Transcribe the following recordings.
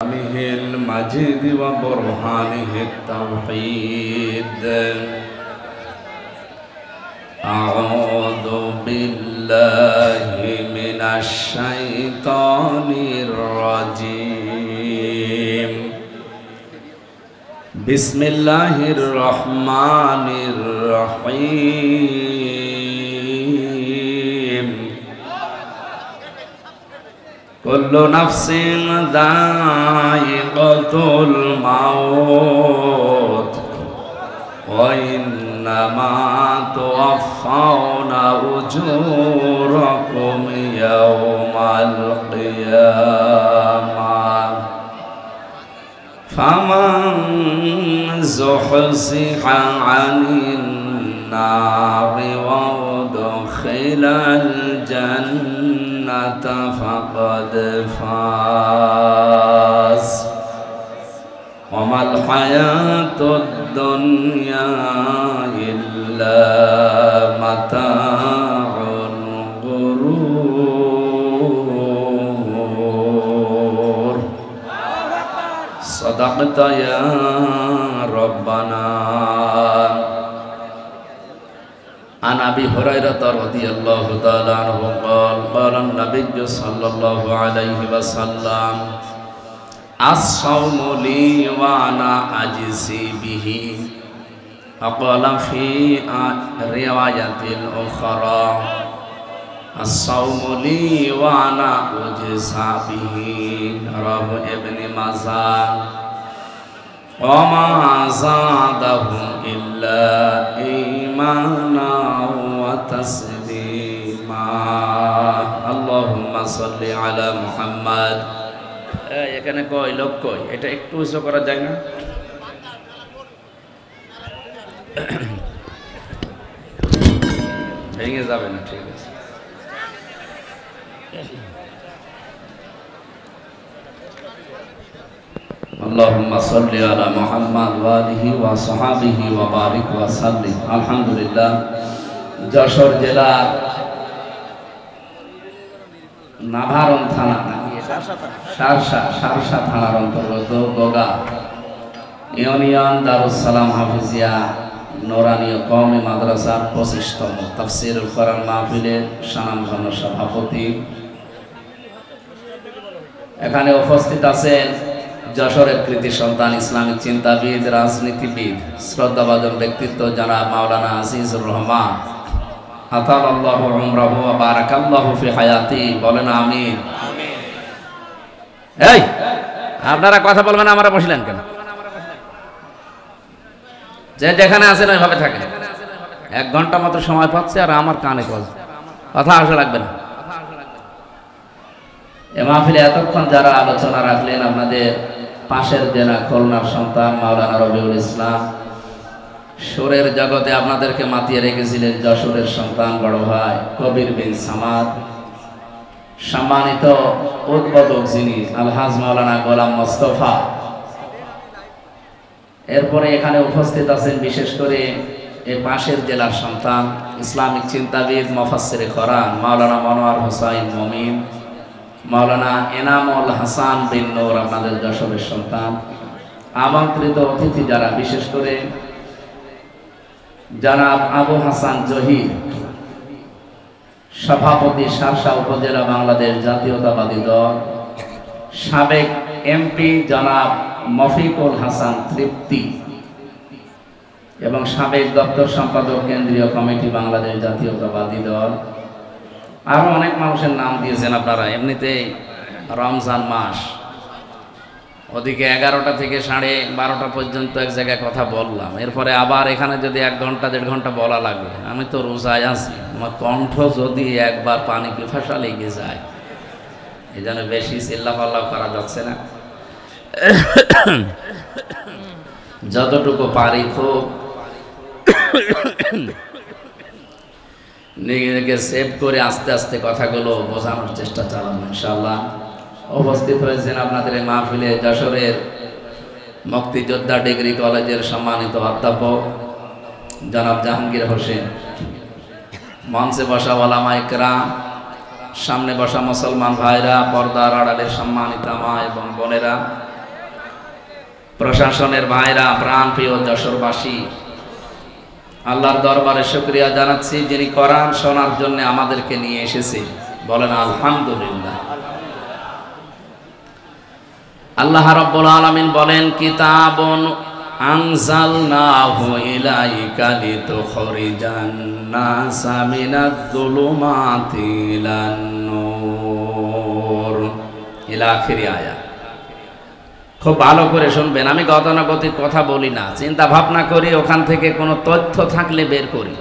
المجيد وبرهانه التوحيد. أعوذ بالله من الشيطان الرجيم. بسم الله الرحمن الرحيم. كل نفس ذائقة الموت وإنما توفون أجوركم يوم القيامة فمن زحزح عن النار وأدخل الجنة فقد فاز وما الحياة الدنيا إلا متاع الغرور. صدقت يا ربنا. عن أبي هريرة رضي الله تعالى عنه قال قال النبي صلى الله عليه وسلم الصوم لي وأنا أجزي به. وقال في رواية أخرى الصوم لي وأنا أجزى به. رواه ابن ماجه. وما زادهم إلا إيمانا وتسليما. اللهم صل على محمد. এখানে কয় লোক কয়, এটা একটু উঁচু করা যায় না? ভেঙে যাবে না, ঠিক আছে। اللهم صل على محمد وآله وصحبه وبارك وسلم. আলহামদুলিল্লাহ, যশোর জেলার নাভারণ থানা সারসা থানার অন্তর্গত গোগা ইউনিয়ন দারুস সালাম হাফিজিয়া নোরানীয় কওমি মাদ্রাসার 25তম তাফসীরুল কোরআন মাহফিলের স্বনামধন্য সভাপতি। এখানে উপস্থিত আছেন যশোরের কৃতি সন্তান, ইসলামিক চিন্তাবিদ, রাজনীতিবিদ, শ্রদ্ধাভাজন ব্যক্তিত্ব জনাব মাওলানা আজিজুর রহমান। আতালাল্লাহু উমরাহু ওয়া বারাকাল্লাহু ফি হায়াতি। বলেন আমিন। এই আপনারা কথা বলবেন, আমরা বসলেন কেন? যে যেখানে আছেন ওইভাবে থাকেন। 1 ঘন্টা মতো সময় পাচ্ছে আর আমার কানে কথা আসা লাগবে না। এ মাহফিলে এতক্ষণ যারা আলোচনা রাখলেন, আপনাদের পাশের জেলা খুলনার সন্তান মাওলানা রবিউল ইসলাম, সুরের জগতে আপনাদেরকে মাতিয়ে রেখেছিলেন যশোরের সন্তান বড় ভাই কবির বিন সামাদ, সম্মানিত উদ্বোধক যিনি আলহাজ মাওলানা গোলাম মোস্তফা। এরপরে এখানে উপস্থিত আছেন বিশেষ করে এই পাশের জেলার সন্তান, ইসলামিক চিন্তাবিদ, মুফাসসিরে কোরআন মাওলানা মনোয়ার হোসাইন মমিন, মাওলানা এনামুল হাসান বিন নূর, আপনাদের যশোরের সন্তান। আমন্ত্রিত অতিথি যারা, বিশেষ করে জনাব আবু হাসান জহির, সভাপতি সারসা উপজেলা বাংলাদেশ জাতীয়তাবাদী দল, সাবেক এমপি জনাব মফিকুল হাসান তৃপ্তি এবং সাবেক দপ্তর সম্পাদক কেন্দ্রীয় কমিটি বাংলাদেশ জাতীয়তাবাদী দল। আরো অনেক মানুষের নাম দিয়েছেন আপনারা। এমনিতেই রমজান মাস, ওদিকে 11টা থেকে 12:30 পর্যন্ত এক জায়গায় কথা বললাম, এরপরে আবার এখানে যদি 1 ঘন্টা 1.5 ঘন্টা বলা লাগে, আমি তো রোজায় আছি, আমার কণ্ঠ যদি একবার পানি পিপাসা লেগে যায়, এই জন্য বেশি চিল্লাপাল্লা করা যাচ্ছে না। যতটুকু পারি খুব নিজেকে সেভ করে আস্তে আস্তে কথাগুলো বোঝানোর চেষ্টা চালাবো ইনশাআল্লাহ। উপস্থিত হয়েছেন আপনাদের এই মাহফিলে যশোরের মুক্তিযোদ্ধা ডিগ্রি কলেজের সম্মানিত অধ্যাপক জনাব জাহাঙ্গীর হোসেন, মঞ্চে বসা ওলামা ইকরাম, সামনে বসা মুসলমান ভাইরা, পর্দার আড়ালের সম্মানিতা মা এবং বোনেরা, প্রশাসনের ভাইরা, প্রাণপ্রিয় যশোরবাসী, আল্লাহর দরবারে শুকরিয়া জানাচ্ছি যিনি কোরআন শোনার জন্য আমাদেরকে নিয়ে এসেছে। বলেন আলহামদুলিল্লাহ। আল্লাহ রাব্বুল আলামিন বলেন, কিতাবুন আনজালনাহু ইলাইকা লিতুখরিজান নাসা মিনাজ-যুলুমাতি ইলান-নূর, ইলা আখিরি আয়াত। খুব ভালো করে শুনবেন, আমি গতানুগতিক কথা বলি না, চিন্তা ভাবনা করি, ওখান থেকে কোনো তথ্য থাকলে বের করি।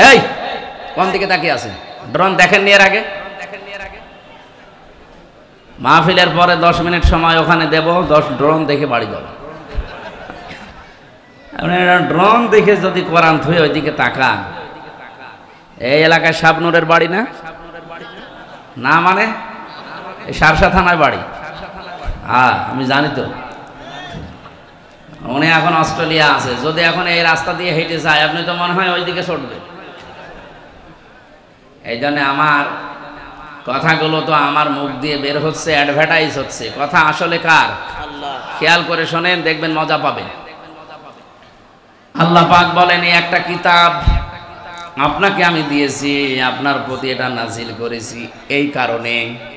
এই কোন দিকে তাকিয়ে আছেন? ড্রোন দেখেননি এর আগে? মাহফিলের পরে 10 মিনিট সময় ওখানে দেব, 10 ড্রোন দেখে বাড়ি যাব। ড্রোন দেখে যদি কোরআন থুয়ে ওইদিকে তাকান, এই এলাকায় শাবনুরের বাড়ি না? না মানে এই সারসা থানায় বাড়ি। হ্যাঁ আমি জানি তো, উনি এখন অস্ট্রেলিয়া আছে। যদি এখন এই রাস্তা দিয়ে হেঁটে যায়, আপনি তো মনে হয় ওইদিকে ছুটবে। এই জন্য আমার কথাগুলো তো আমার মুখ দিয়ে বের হচ্ছে, অ্যাডভার্টাইজ হচ্ছে। কথা আসলে কার? আল্লাহ। খেয়াল করে শোনেন, দেখবেন মজা পাবেন। আল্লাহ পাক বলেন, এই একটা কিতাব আপনাকে আমি দিয়েছি, আপনার প্রতি এটা নাজিল করেছি এই কারণে,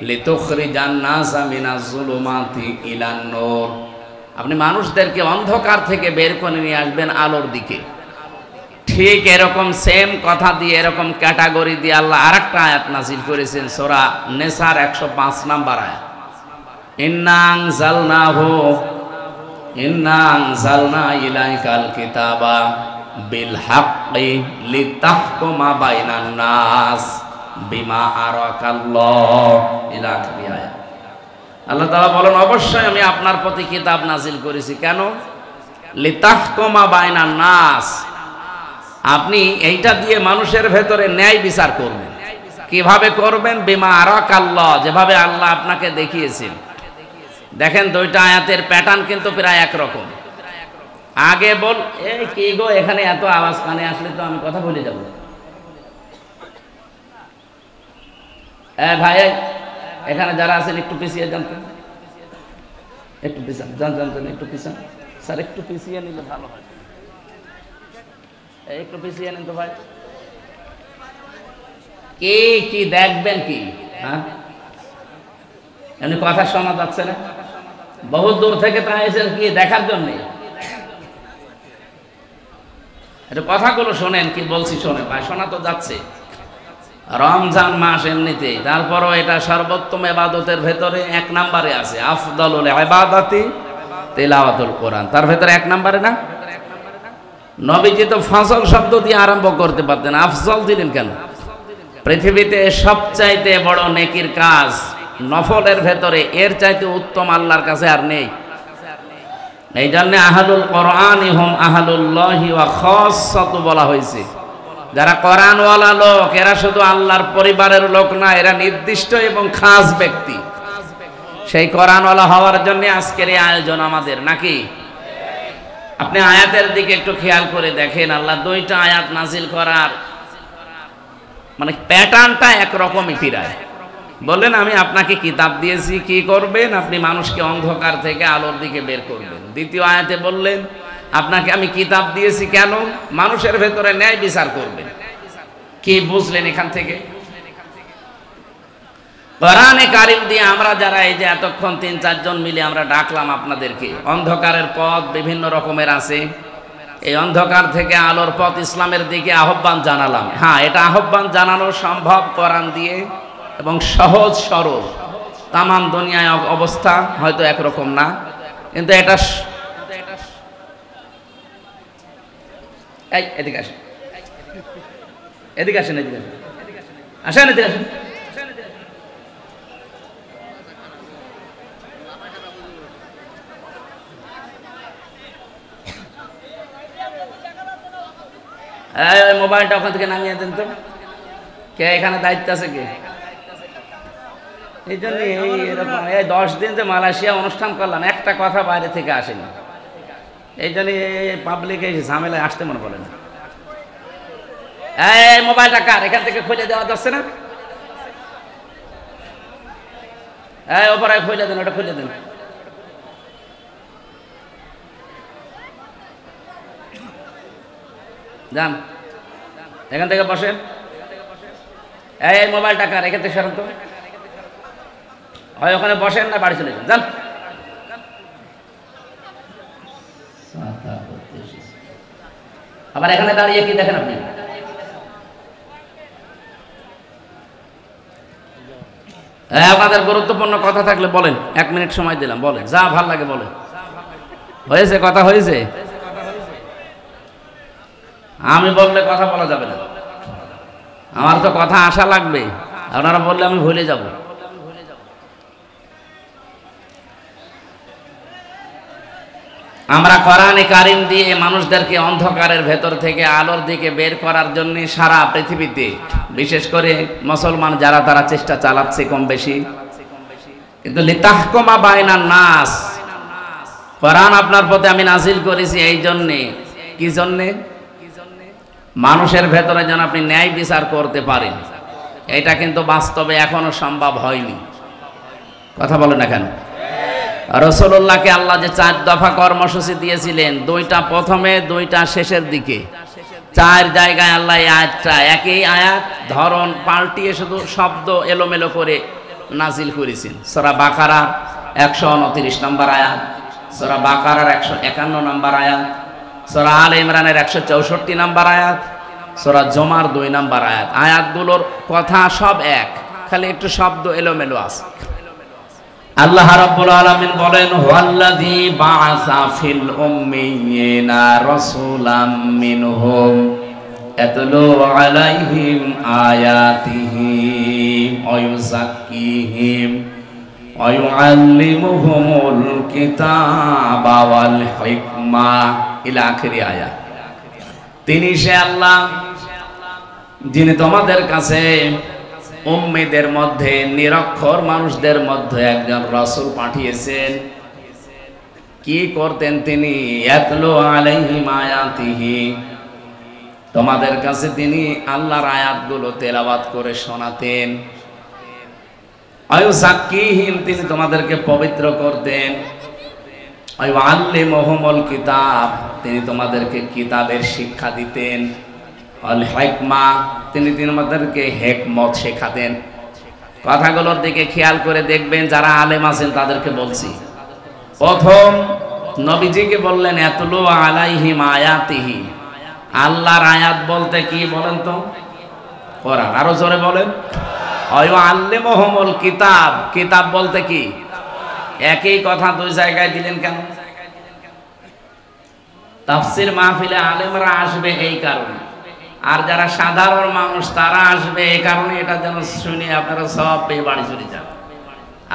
লিতুখরিজান নাসা মিনাজ-যুলুমাতি ইলান-নূর, আপনি মানুষদেরকে অন্ধকার থেকে বের করে নিয়ে আসবেন আলোর দিকে। ঠিক এরকম সেম কথা দিয়ে, এরকম ক্যাটাগরি দিয়ে আল্লাহ আরেকটা আয়াত নাজিল করেছেন, সূরা নিসার 105 নম্বর আয়াত, ইন্না আনজালনা ইলাইকাল কিতাবা বিল হাক্কি লিতাহকুমা বাইনান নাস বিমা আরাকাল্লাহ, ইলা আখিরি আয়াত। আল্লাহ তাআলা বলেন, অবশ্যই আমি আপনার প্রতি কিতাব নাজিল করেছি। কেন? লিতাহকুমা বাইনান নাস, আপনি এইটা দিয়ে মানুষের ভেতরে ন্যায় বিচার করবেন। কিভাবে করবেন? বিমা আরাকাল্লাহ, যেভাবে আল্লাহ আপনাকে দেখিয়েছেন। দেখেন দুইটা আয়াতের প্যাটার্ন কিন্তু প্রায় একরকম। আগে বল, এই কি গো, এখানে এত আওয়াজ কানে আসলে তো আমি কথা বলে যাব। ভাই এখানে যারা আছেন একটু পিছিয়ে জানতেন, একটু পিছান, জানতেন একটু পিছান। স্যার একটু পিছিয়ে নিলে ভালো হয়, একটু পিছিয়ে নিন তো ভাই। কি দেখবেন কি? হ্যাঁ এমনি কথা শোনা যাচ্ছে না? বহু দূর থেকে তা এসেছেন কি দেখার জন্য? এটা কথাগুলো শোনেন, কি বলছি শোনেন ভাই, শোনা তো যাচ্ছে। রমজান মাস এমনিতেই, তারপরও এটা সর্বোত্তম ইবাদতের ভেতরে 1 নম্বরে আছে। আফদালুল ইবাদাতি তিলাওয়াতুল কোরআন, তার ভেতরে 1 নম্বরে না? নবীজি তো ফজল শব্দ দিয়ে আরম্ভ করতে পারতেন, আফজল দিলেন কেন? পৃথিবীতে সবচাইতে বড় নেকির কাজ নফলের ভেতরে এর চাইতে উত্তম আল্লাহর কাছে আর নেই। এই জন্য আহলুল কোরআনি হুম আহলুল্লাহি ওয়া খাসসাতু বলা হয়েছে। যারা কোরআনওয়ালা লোক, এরা শুধু আল্লাহর পরিবারের লোক না, এরা নির্দিষ্ট এবং খাস ব্যক্তি। সেই কোরআনওয়ালা হওয়ার জন্য আজকের এই আয়োজন আমাদের, নাকি? আপনি আয়াতের দিকে একটু খেয়াল করে দেখেন, আল্লাহ 2টা আয়াত নাজিল করার মানে প্যাটার্নটা একরকমই ফিরায়। বললেন, আমি আপনাকে কিতাব দিয়েছি, কি করবেন? আপনি মানুষকে অন্ধকার থেকে আলোর দিকে বের করবেন। দ্বিতীয় আয়াতে বললেন, আপনাকে আমি কিতাব দিয়েছি কেন? মানুষের ভেতরে ন্যায় বিচার করবেন। কি বুঝলেন এখান থেকে? কোরআনে কারিম দিয়ে আমরা যারা এই যে এতক্ষণ 3-4 জন মিলে আমরা ডাকলাম আপনাদেরকে, অন্ধকারের পথ বিভিন্ন রকমের আছে, এই অন্ধকার থেকে আলোর পথ ইসলামের দিকে আহ্বান জানালাম। হ্যাঁ, এটা আহ্বান জানানো সম্ভব কোরআন দিয়ে এবং সহজ সরল। তামাম দুনিয়ায় অবস্থা হয়তো একরকম না, কিন্তু এটা এদিকে আসেন, এদিকে আসেন, এদিকে আসেন, এদিকে আসেন। মোবাইলটা ওখান থেকে নামিয়ে দেন তো। কে এখানে দায়িত্ব আছে? কে? এই জন্য এরকম 10 দিন যে মালয়েশিয়া অনুষ্ঠান করলাম, একটা কথা বাইরে থেকে আসেনি। এই জন্য পাবলিক এই ঝামেলায় আসতে মনে বলে না। এই মোবাইলটা কার? এখান থেকে খুলে দেওয়া যাচ্ছে না? এই ওপরে খুলে দেন, ওটা খুলে দেন। যান এখান থেকে বসেন। এই মোবাইলটা কার, এখান থেকে সরেন তো। হয় ওখানে বসেন না বাড়ি চলে যান। যান। আবার এখানে দাঁড়িয়ে কি দেখেন আপনি? আপনাদের গুরুত্বপূর্ণ কথা থাকলে বলেন, 1 মিনিট সময় দিলাম, বলেন যা ভাল লাগে বলেন। হয়েছে, কথা হয়েছে। আমি বললে কথা বলা যাবে না, আমার তো কথা আসা লাগবে। আপনারা বললে আমি ভুলে যাব। আমরা কোরআনে কারিম দিয়ে মানুষদেরকে অন্ধকারের ভেতর থেকে আলোর দিকে বের করার জন্য সারা পৃথিবীতে, বিশেষ করে মুসলমান যারা, তারা চেষ্টা চালাচ্ছে কম বেশি। কিন্তু লিতাহকুমা বাইনান নাস, কোরআন আপনার প্রতি আমি নাজিল করেছি এই জন্যে। কি জন্যে? মানুষের ভেতরে যেন আপনি ন্যায় বিচার করতে পারেন। এটা কিন্তু বাস্তবে এখনো সম্ভব হয়নি। কথা বলেন না কেন? রাসূলুল্লাহকে আল্লাহ যে 4 দফা কর্মসূচি দিয়েছিলেন, 2টা প্রথমে, 2টা শেষের দিকে, 4 জায়গায় আল্লাহ এই আয়াতটা, একই আয়াত ধরন পাল্টিয়ে শুধু শব্দ এলোমেলো করে নাজিল করেছেন। সূরা বাকারা 129 নম্বর আয়াত, সূরা বাকারার 151 নম্বর আয়াত, সূরা আলে ইমরানের 164 নম্বর আয়াত, সূরা জুমার 2 নম্বর আয়াত। আয়াতগুলোর কথা সব এক, খালি একটু শব্দ এলোমেলো আছে। আল্লাহ রাব্বুল আলামিন বলেন, হুয়াল্লাযী বাআসা ফিল উম্মিয়িনা রাসূলাম মিনহুম ইয়াতলু আলাইহিম আয়াতিহি ওয়া ইউযাক্কিহিম ওয়া ইউআল্লিমুহুমুল কিতাবা ওয়াল হিকমা ইলা আখিরি আয়াত। তিনি সে আল্লাহ যিনি তোমাদের কাছে উম্মীদের মধ্যে, নিরক্ষর মানুষদের মধ্যে একজন রাসূল পাঠিয়েছেন। কি করতেন তিনি? ইয়াতলু আলাইহিম আয়াতিহি, তোমাদের কাছে তিনি আল্লাহর আয়াতগুলো তেলাওয়াত করে শোনাতেন। আয়ুযাক্কিহিম, তিনি তোমাদেরকে পবিত্র করতেন। আয়ুআল্লিমুহুমুল কিতাব, তিনি তোমাদেরকে কিতাবের শিক্ষা দিতেন। আল হিকমা, তিনি তোমাদেরকে হিকমত শেখাতেন। কথাগুলোর দিকে খেয়াল করে দেখবেন, যারা আলেম আছেন তাদেরকে বলছি। প্রথম নবীজিকে বললেন ইয়াতলু আলাইহিম আয়াতিহি, আল্লাহর আয়াত বলতে কি বলেন তো? কোরআন। আরো জোরে বলেন। আল্লিমুহুমুল কিতাব, কিতাব বলতে কি? একই কথা 2 জায়গায় দিলেন কেন? তাফসীর মাহফিলে আলেমরা আসবে এই কারণে, আর যারা সাধারণ মানুষ তারা আসবে এই কারণে, এটা যেন শুনে আপনারা সব পেয়ে বাড়ি চলে যান।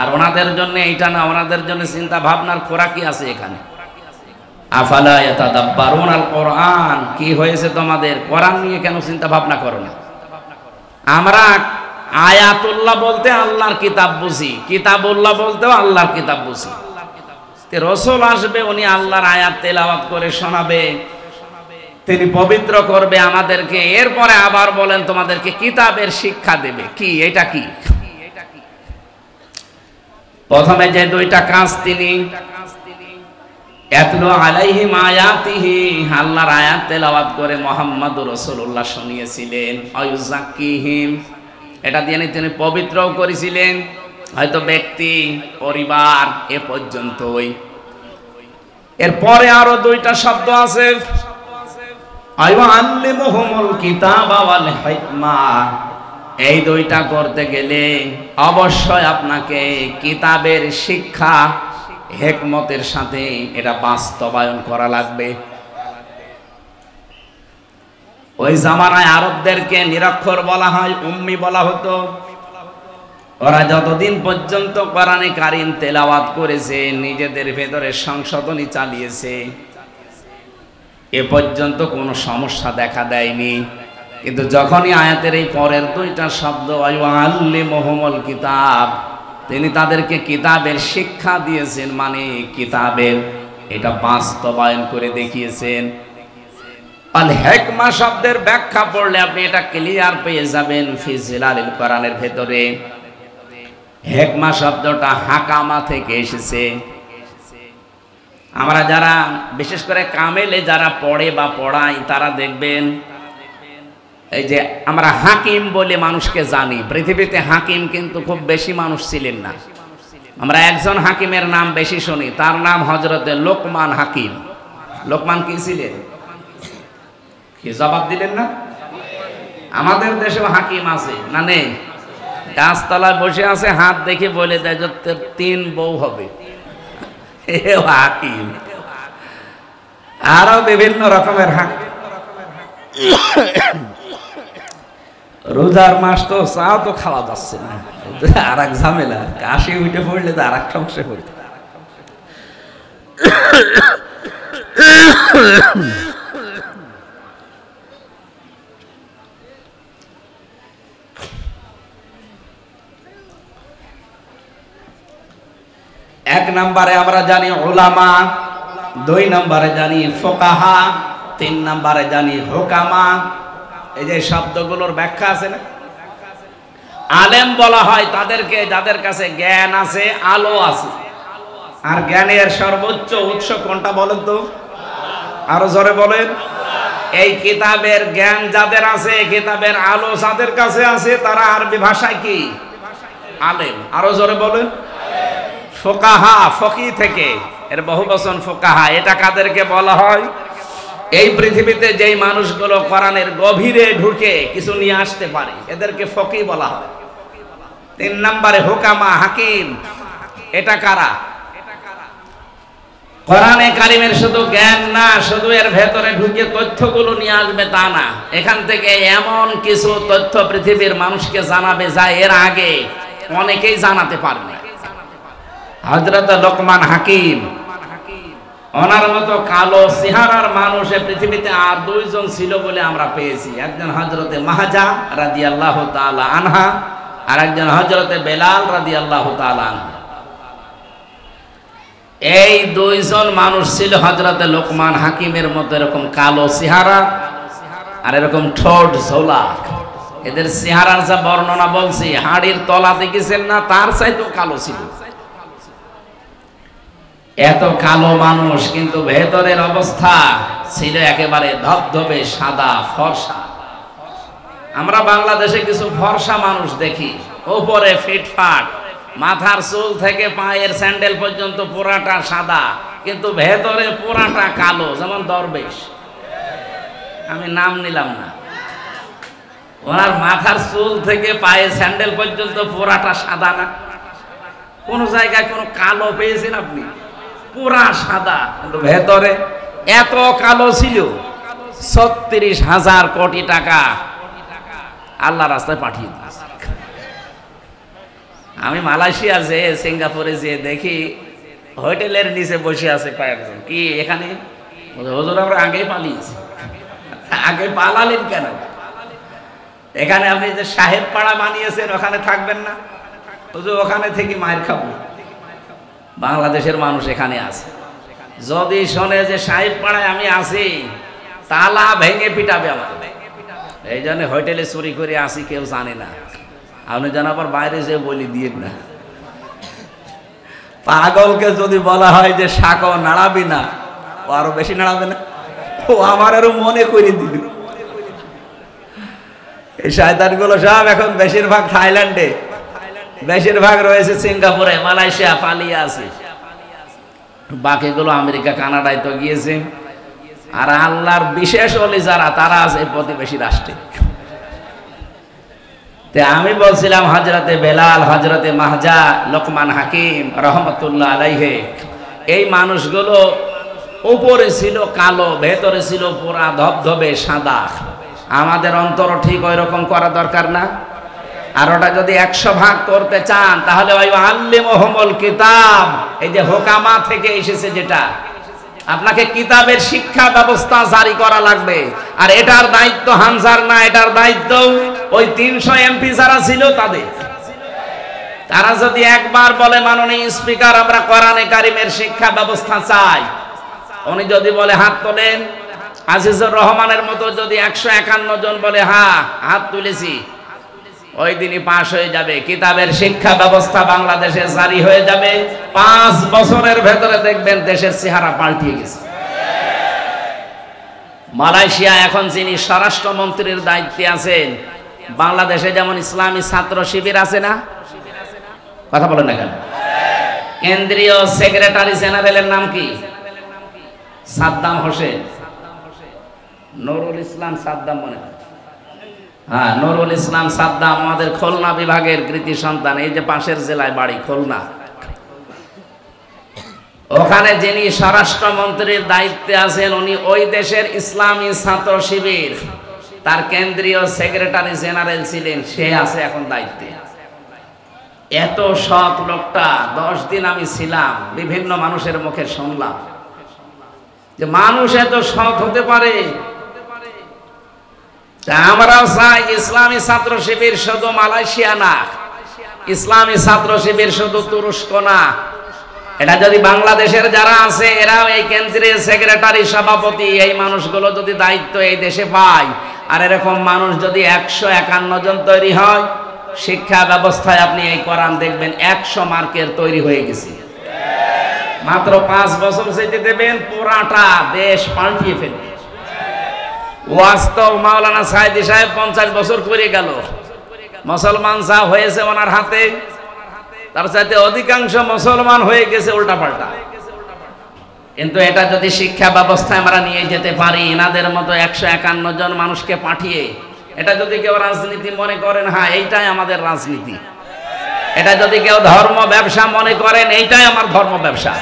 আর ওনাদের জন্য এইটা না, ওনাদের জন্য চিন্তা ভাবনার খোরাকি আছে এখানে। আফালা ইয়াতাদাব্বারুনাল কোরআন, কি হয়েছে তোমাদের? কোরআন নিয়ে কেন চিন্তা ভাবনা করো না? আমরা আয়াতুল্লাহ বলতে আল্লাহর কিতাব বুঝি, কিতাবুল্লাহ বলতেও আল্লাহর কিতাব বুঝি। রাসূল আসবে, উনি আল্লাহর আয়াত তেলাওয়াত করে শোনাবে, তিনি পবিত্র করবে আমাদেরকে, এরপরে আবার বলেন তোমাদেরকে কিতাবের শিক্ষা দেবে। কি এটা? কি প্রথমে যে 2টা কাজ তিনি ইয়াতলু আলাইহিম আয়াতিহি, আল্লাহর আয়াত তেলাওয়াত করে মুহাম্মদুর রাসূলুল্লাহ শুনিয়েছিলেন। আয়ুযাক্কিহিম, এটা দিয়ে তিনি পবিত্রও করেছিলেন, হয়তো ব্যক্তি, পরিবার, এ পর্যন্তই। এরপরে আরো 2টা শব্দ আছে, আল্লিমুহুমুল কিতাবা ওয়াল হিকমা। এই 2টা করতে গেলে অবশ্যই আপনাকে কিতাবের শিক্ষা হিকমতের সাথে এটা বাস্তবায়ন করা লাগবে। ওই জামানায় আরবদেরকে নিরক্ষর বলা হয়, উম্মি বলা হতো। ওরা যতদিন পর্যন্ত কোরআনে কারীম তেলাওয়াত করেছে, নিজেদের ভেতরে সংশোধনী চালিয়েছে, এ পর্যন্ত কোনো সমস্যা দেখা দেয়নি। কিন্তু যখনই আয়াতের এই পরের 2টা শব্দ আল্লিমুহুমুল কিতাব, তিনি তাদেরকে কিতাবের শিক্ষা দিয়েছেন, মানে কিতাবের এটা বাস্তবায়ন করে দেখিয়েছেন। আল হিকমা শব্দের ব্যাখ্যা পড়লে আপনি এটা ক্লিয়ার পেয়ে যাবেন ফি জিলালিল কোরআনের ভেতরে। হিকমা শব্দটা হাকামা থেকে এসেছে। আমরা যারা বিশেষ করে কামেলে যারা পড়ে বা পড়াই তারা দেখবেন এই যে আমরা হাকিম বলে মানুষকে জানি, পৃথিবীতে হাকিম কিন্তু খুব বেশি মানুষ ছিলেন না। আমরা একজন হাকিমের নাম বেশি শুনি, তার নাম হযরতে লোকমান হাকিম। লোকমান কি ছিলেন? কি জবাব দিলেন না? আমাদের দেশেও হাকিম আছে না নেই? গাছতলায় বসে আছে, হাত দেখে বলে দেয় যে 3 বউ হবে, হাকিম। আরো বিভিন্ন রকমের হাকিম। রোজার মাস তো চাও তো খাওয়া যাচ্ছে না, আর এক ঝামেলা, কাশি উঠে পড়লে তো আর এক সমস্যা পড়ে। এক নম্বরে আমরা জানি উলামা, 2 নম্বরে জানি ফুকাহা, 3 নম্বরে জানি হুকামা। এই যে শব্দগুলোর ব্যাখ্যা আছে না, আলেম বলা হয় তাদেরকে যাদের কাছে জ্ঞান আছে, আলো আছে। আর জ্ঞানের সর্বোচ্চ উৎস কোনটা বলেন তো? আরো জোরে বলেন। এই কিতাবের জ্ঞান যাদের আছে, কিতাবের আলো যাদের কাছে আছে, তারা আরবি ভাষায় কি? আলেম। আরো জোরে বলেন। ফুকাহা, ফকি থেকে এর বহুবচন ফুকাহা। এটা কাদেরকে বলা হয়? এই পৃথিবীতে যেই মানুষগুলো কোরআনের গভীরে ঢুকে কিছু নিয়ে আসতে পারে, এদেরকে ফকি বলা হয়। 3 নম্বরে হুকামা, হাকিম। এটা কারা? কোরআনে কারিমের শুধু জ্ঞান না, শুধু এর ভেতরে ঢুকে তথ্যগুলো নিয়ে আসবে তা না, এখান থেকে এমন কিছু তথ্য পৃথিবীর মানুষকে জানাবে যা এর আগে অনেকেই জানাতে পারেনি। হযরত লোকমান হাকিম, ওনার মতো কালো চেহারার মানুষ পৃথিবীতে আর 2 জন ছিল বলে আমরা পেয়েছি। একজন হযরতে মাহজা রাদিয়াল্লাহু তাআলা আনহা, আর একজন হযরতে বেলাল রাদিয়াল্লাহু তাআলা আনহু। এই 2 জন মানুষ ছিল হযরতে লোকমান হাকিমের মতো এরকম কালো চেহারা আর এরকম ঠোঁট ঝোলা। এদের চেহারার যা বর্ণনা বলছি, হাড়ির তলা দেখেছেন না, তার চাইতেও কালো ছিল। এত কালো মানুষ, কিন্তু ভেতরের অবস্থা ছিল একেবারে ধবধবে সাদা ফর্সা। আমরা বাংলাদেশে কিছু ফর্সা মানুষ দেখি, উপরে ফিটফাট, মাথার চুল থেকে পায়ের স্যান্ডেল পর্যন্ত পুরাটা সাদা, কিন্তু ভেতরে পুরাটা কালো, যেমন দরবেশ। আমি নাম নিলাম না। ওনার মাথার চুল থেকে পায়ের স্যান্ডেল পর্যন্ত পুরাটা সাদা না? কোন জায়গায় কোনো কালো পেয়েছেন আপনি? পুরা সাদা, কিন্তু ভেতরে এত কালো ছিল। 36,000 কোটি টাকা আল্লাহ রাস্তায় পাঠিয়ে দিয়েছে। আমি মালয়েশিয়া যে, সিঙ্গাপুরে যে দেখি হোটেলের নিচে বসে আছে কয়েকজন। কি এখানে? হুজুর আমরা আগেই পালিয়েছি। আগে পালালেন কেন? এখানে আপনি যে সাহেব পাড়া বানিয়েছেন, ওখানে থাকবেন না? হুজুর ওখানে থেকে মায়ের খাবো। বাংলাদেশের মানুষ এখানে আছে, যদি শোনে যে সাহেব পাড়ায় আমি আছি, তালা ভেঙে পিটাবে আমাকে। এই জন্য হোটেলে চুরি করে আসি, কেউ জানে না। আপনি যেন আবার বাইরে যে বলি দিয়ে না। পাগলকে যদি বলা হয় যে শাক নাড়াবি না, ও আরো বেশি নাড়াবে না, ও আমার আরো মনে করে দিবি। এই শয়তানগুলো সব এখন বেশিরভাগ থাইল্যান্ডে, বেশিরভাগ রয়েছে সিঙ্গাপুরে, মালয়েশিয়া, পালিয়ে আছে। বাকিগুলো আমেরিকা, কানাডায় তো গিয়েছে। আর আল্লাহর বিশেষ ওলি যারা, তারা আছে প্রতিবেশী রাষ্ট্রে। আমি বলছিলাম হযরতে বেলাল, হযরতে মাহজা, লোকমান হাকিম রহমতুল্লাহ আলাইহি, এই মানুষগুলো উপরে ছিল কালো, ভেতরে ছিল পুরা ধবধবে সাদা। আমাদের অন্তর ঠিক ওই রকম করা দরকার না? আর ওটা যদি 100 ভাগ করতে চান, তাহলে ওই আল্লিমুহুমুল কিতাব, এই যে হুকামা থেকে এসেছে, যেটা আপনাকে কিতাবের শিক্ষা ব্যবস্থা জারি করা লাগবে। আর এটার দায়িত্ব হামজার না, এটার দায়িত্ব ওই 300 এমপি যারা ছিল তাদের। তারা যদি একবার বলে, মাননীয় স্পিকার আমরা কোরআনে কারিমের শিক্ষা ব্যবস্থা চাই, উনি যদি বলে হাত তোলেন, আজিজুর রহমানের মতো যদি 151 জন বলে হ্যাঁ হাত তুলেছি, ওই দিনই পাশ হয়ে যাবে। কিতাবের শিক্ষা ব্যবস্থা বাংলাদেশে জারি হয়ে যাবে। 5 বছরের ভেতরে দেখবেন দেশের চেহারা পাল্টিয়ে গেছে। মালয়েশিয়া এখন যিনি স্বরাষ্ট্রমন্ত্রীর দায়িত্বে আছেন, বাংলাদেশে যেমন ইসলামী ছাত্র শিবির আছে না, কথা বলেন না কেন? কেন্দ্রীয় সেক্রেটারি জেনারেলের নাম কি? সাদ্দাম হোসেন, নুরুল ইসলাম সাদ্দাম মনে হয়। হ্যাঁ, নুরুল ইসলাম সাদ্দাম আমাদের খুলনা বিভাগের কৃতি সন্তান। এই যে পাশের জেলায় বাড়ি খুলনা, ওখানে যিনি স্বরাষ্ট্রমন্ত্রীর দায়িত্বে আছেন উনি ওই দেশের ইসলামী ছাত্র শিবির তার কেন্দ্রীয় সেক্রেটারি জেনারেল ছিলেন, সে আছে এখন দায়িত্বে। এত সৎ লোকটা, 10 দিন আমি ছিলাম, বিভিন্ন মানুষের মুখে শুনলাম যে মানুষ এত সৎ হতে পারে। আমরাও চাই ইসলামী ছাত্র শিবির শুধু মালয়েশিয়া না, ইসলামী ছাত্র শিবির শুধু তুরস্ক না, এটা যদি বাংলাদেশের যারা আছে এরাও এই কেন্দ্রীয় সেক্রেটারি সভাপতি, এই মানুষগুলো যদি দায়িত্ব এই দেশে পায়, আর এরকম মানুষ যদি 151 জন তৈরি হয়, শিক্ষা ব্যবস্থায় আপনি এই কোরআন দেখবেন 100 মার্কের তৈরি হয়ে গেছে। মাত্র 5 বছর যেতে দেবেন, পুরাটা দেশ পাল্টিয়ে ফেলবে। ওয়াস্তব মাওলানা সাইদি সাহেব 50 বছর করে গেল, মুসলমান যা হয়েছে ওনার হাতে, তার চাইতে অধিকাংশ মুসলমান হয়ে গেছে উল্টাপাল্টা। কিন্তু এটা যদি শিক্ষা ব্যবস্থায় আমরা নিয়ে যেতে পারি, এনাদের মতো 151 জন মানুষকে পাঠিয়ে, এটা যদি কেউ রাজনীতি মনে করেন, হ্যাঁ এইটাই আমাদের রাজনীতি, এটা যদি কেউ ধর্ম ব্যবসা মনে করেন, এইটাই আমার ধর্ম ব্যবসা,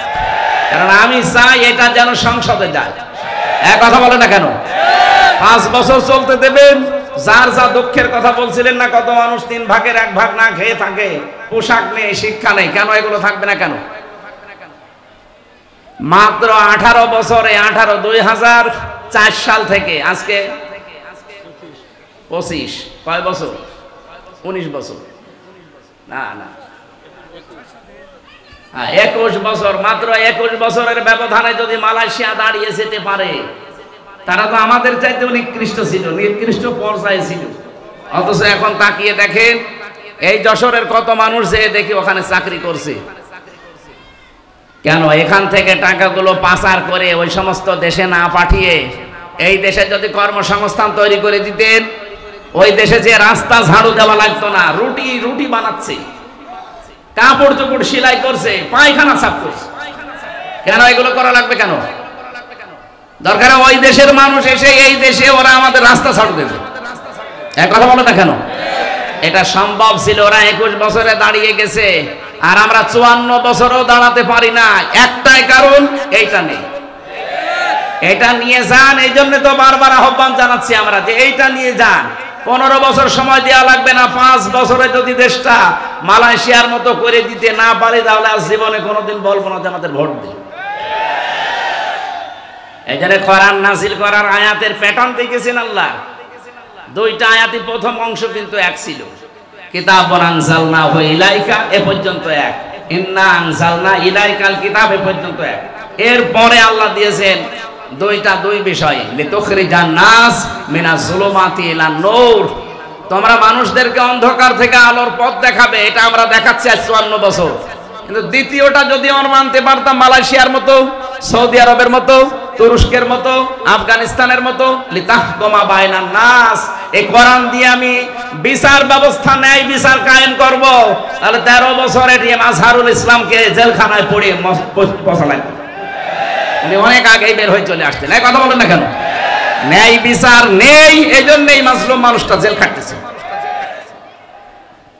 কারণ আমি চাই এটা যেন সংসদে যায়। এক কথা বলে না কেন? 5 বছর চলতে দেবেন। যার যা দুঃখের কথা বলছিলেন না, কত মানুষ 3 ভাগের 1 ভাগ না খেয়ে থাকে, পোশাক নেই, শিক্ষা নেই, কেন এগুলো থাকবে না কেন? মাত্র 18 বছরে 2004 সাল থেকে আজকে 25, কয় বছর? 19 বছর না না 21 বছর, মাত্র 21 বছরের ব্যবধানে যদি মালয়েশিয়া দাঁড়িয়ে যেতে পারে, তারা তো আমাদের চাইতে নিকৃষ্ট ছিল, নিকৃষ্ট পর্যায়ে ছিল। অথচ এখন তাকিয়ে দেখেন এই যশোরের কত মানুষ যে দেখি ওখানে চাকরি করছে। কেন? এখান থেকে টাকাগুলো পাচার করে ওই সমস্ত দেশে না পাঠিয়ে এই দেশে যদি কর্মসংস্থান তৈরি করে দিতেন, ওই দেশে যে রাস্তা ঝাড়ু দেওয়া লাগতো না, রুটি বানাচ্ছে, কাপড় চোপড় সেলাই করছে, পায়খানা সাফ করছে, কেন এগুলো করা লাগবে? কেন দরকার? ওই দেশের মানুষ এসে এই দেশে ওরা আমাদের রাস্তা ঝাড়ু দেবে। এক কথা বলো না কেন? এটা সম্ভব ছিল, ওরা 21 বছরে দাঁড়িয়ে গেছে, আর আমরা 54 বছরও দাঁড়াতে পারি না। একটাই কারণ, এইটা নেই। এটা নিয়ে যান, এই জন্য তো বারবার আহ্বান জানাচ্ছি আমরা যে এইটা নিয়ে যান। 15 বছর সময় দেওয়া লাগবে না, 5 বছরে যদি দেশটা মালয়েশিয়ার মতো করে দিতে না পারি, তাহলে আজ জীবনে কোনোদিন বলবো না যে আমাদের ভোট দিন। এই জন্য কোরআন নাযিল করার আয়াতের প্যাটার্ন দেখেছেন আল্লাহ। 2টা আয়াতই প্রথম অংশ কিন্তু এক ছিল, কিতাবুন আনজালনাহু ইলাইকা এ পর্যন্ত এক, ইন্না আনজালনা ইলাইকাল কিতাব এ পর্যন্ত এক। এরপরে আল্লাহ দিয়েছেন 2 বিষয়, লিতুখরিজান নাস মিনাজ যুলুমাতি ইলান নূর, তোমরা মানুষদেরকে অন্ধকার থেকে আলোর পথ দেখাবে। এটা আমরা দেখাচ্ছি আজ 54 বছর। কিন্তু দ্বিতীয়টা যদি আমরা মানতে পারতাম, মালয়েশিয়ার মতো, সৌদি আরবের মতো, তুরস্কের মতো, আফগানিস্তানের মতো, লিতাহকুমা বাইনান নাস, এই কোরআন দিয়ে আমি বিচার ব্যবস্থা, ন্যায় বিচার কায়েম করব, তাহলে 13 বছর এটিএম আজহারুল ইসলামকে জেলখানায় পড়িয়ে পৌঁছালেন। উনি অনেক আগেই বের হয়ে চলে আসতেন। এই কথা বলেন না কেন? ন্যায় বিচার নেই, এই জন্যই মাজলুম মানুষটা জেল খাটতেছে।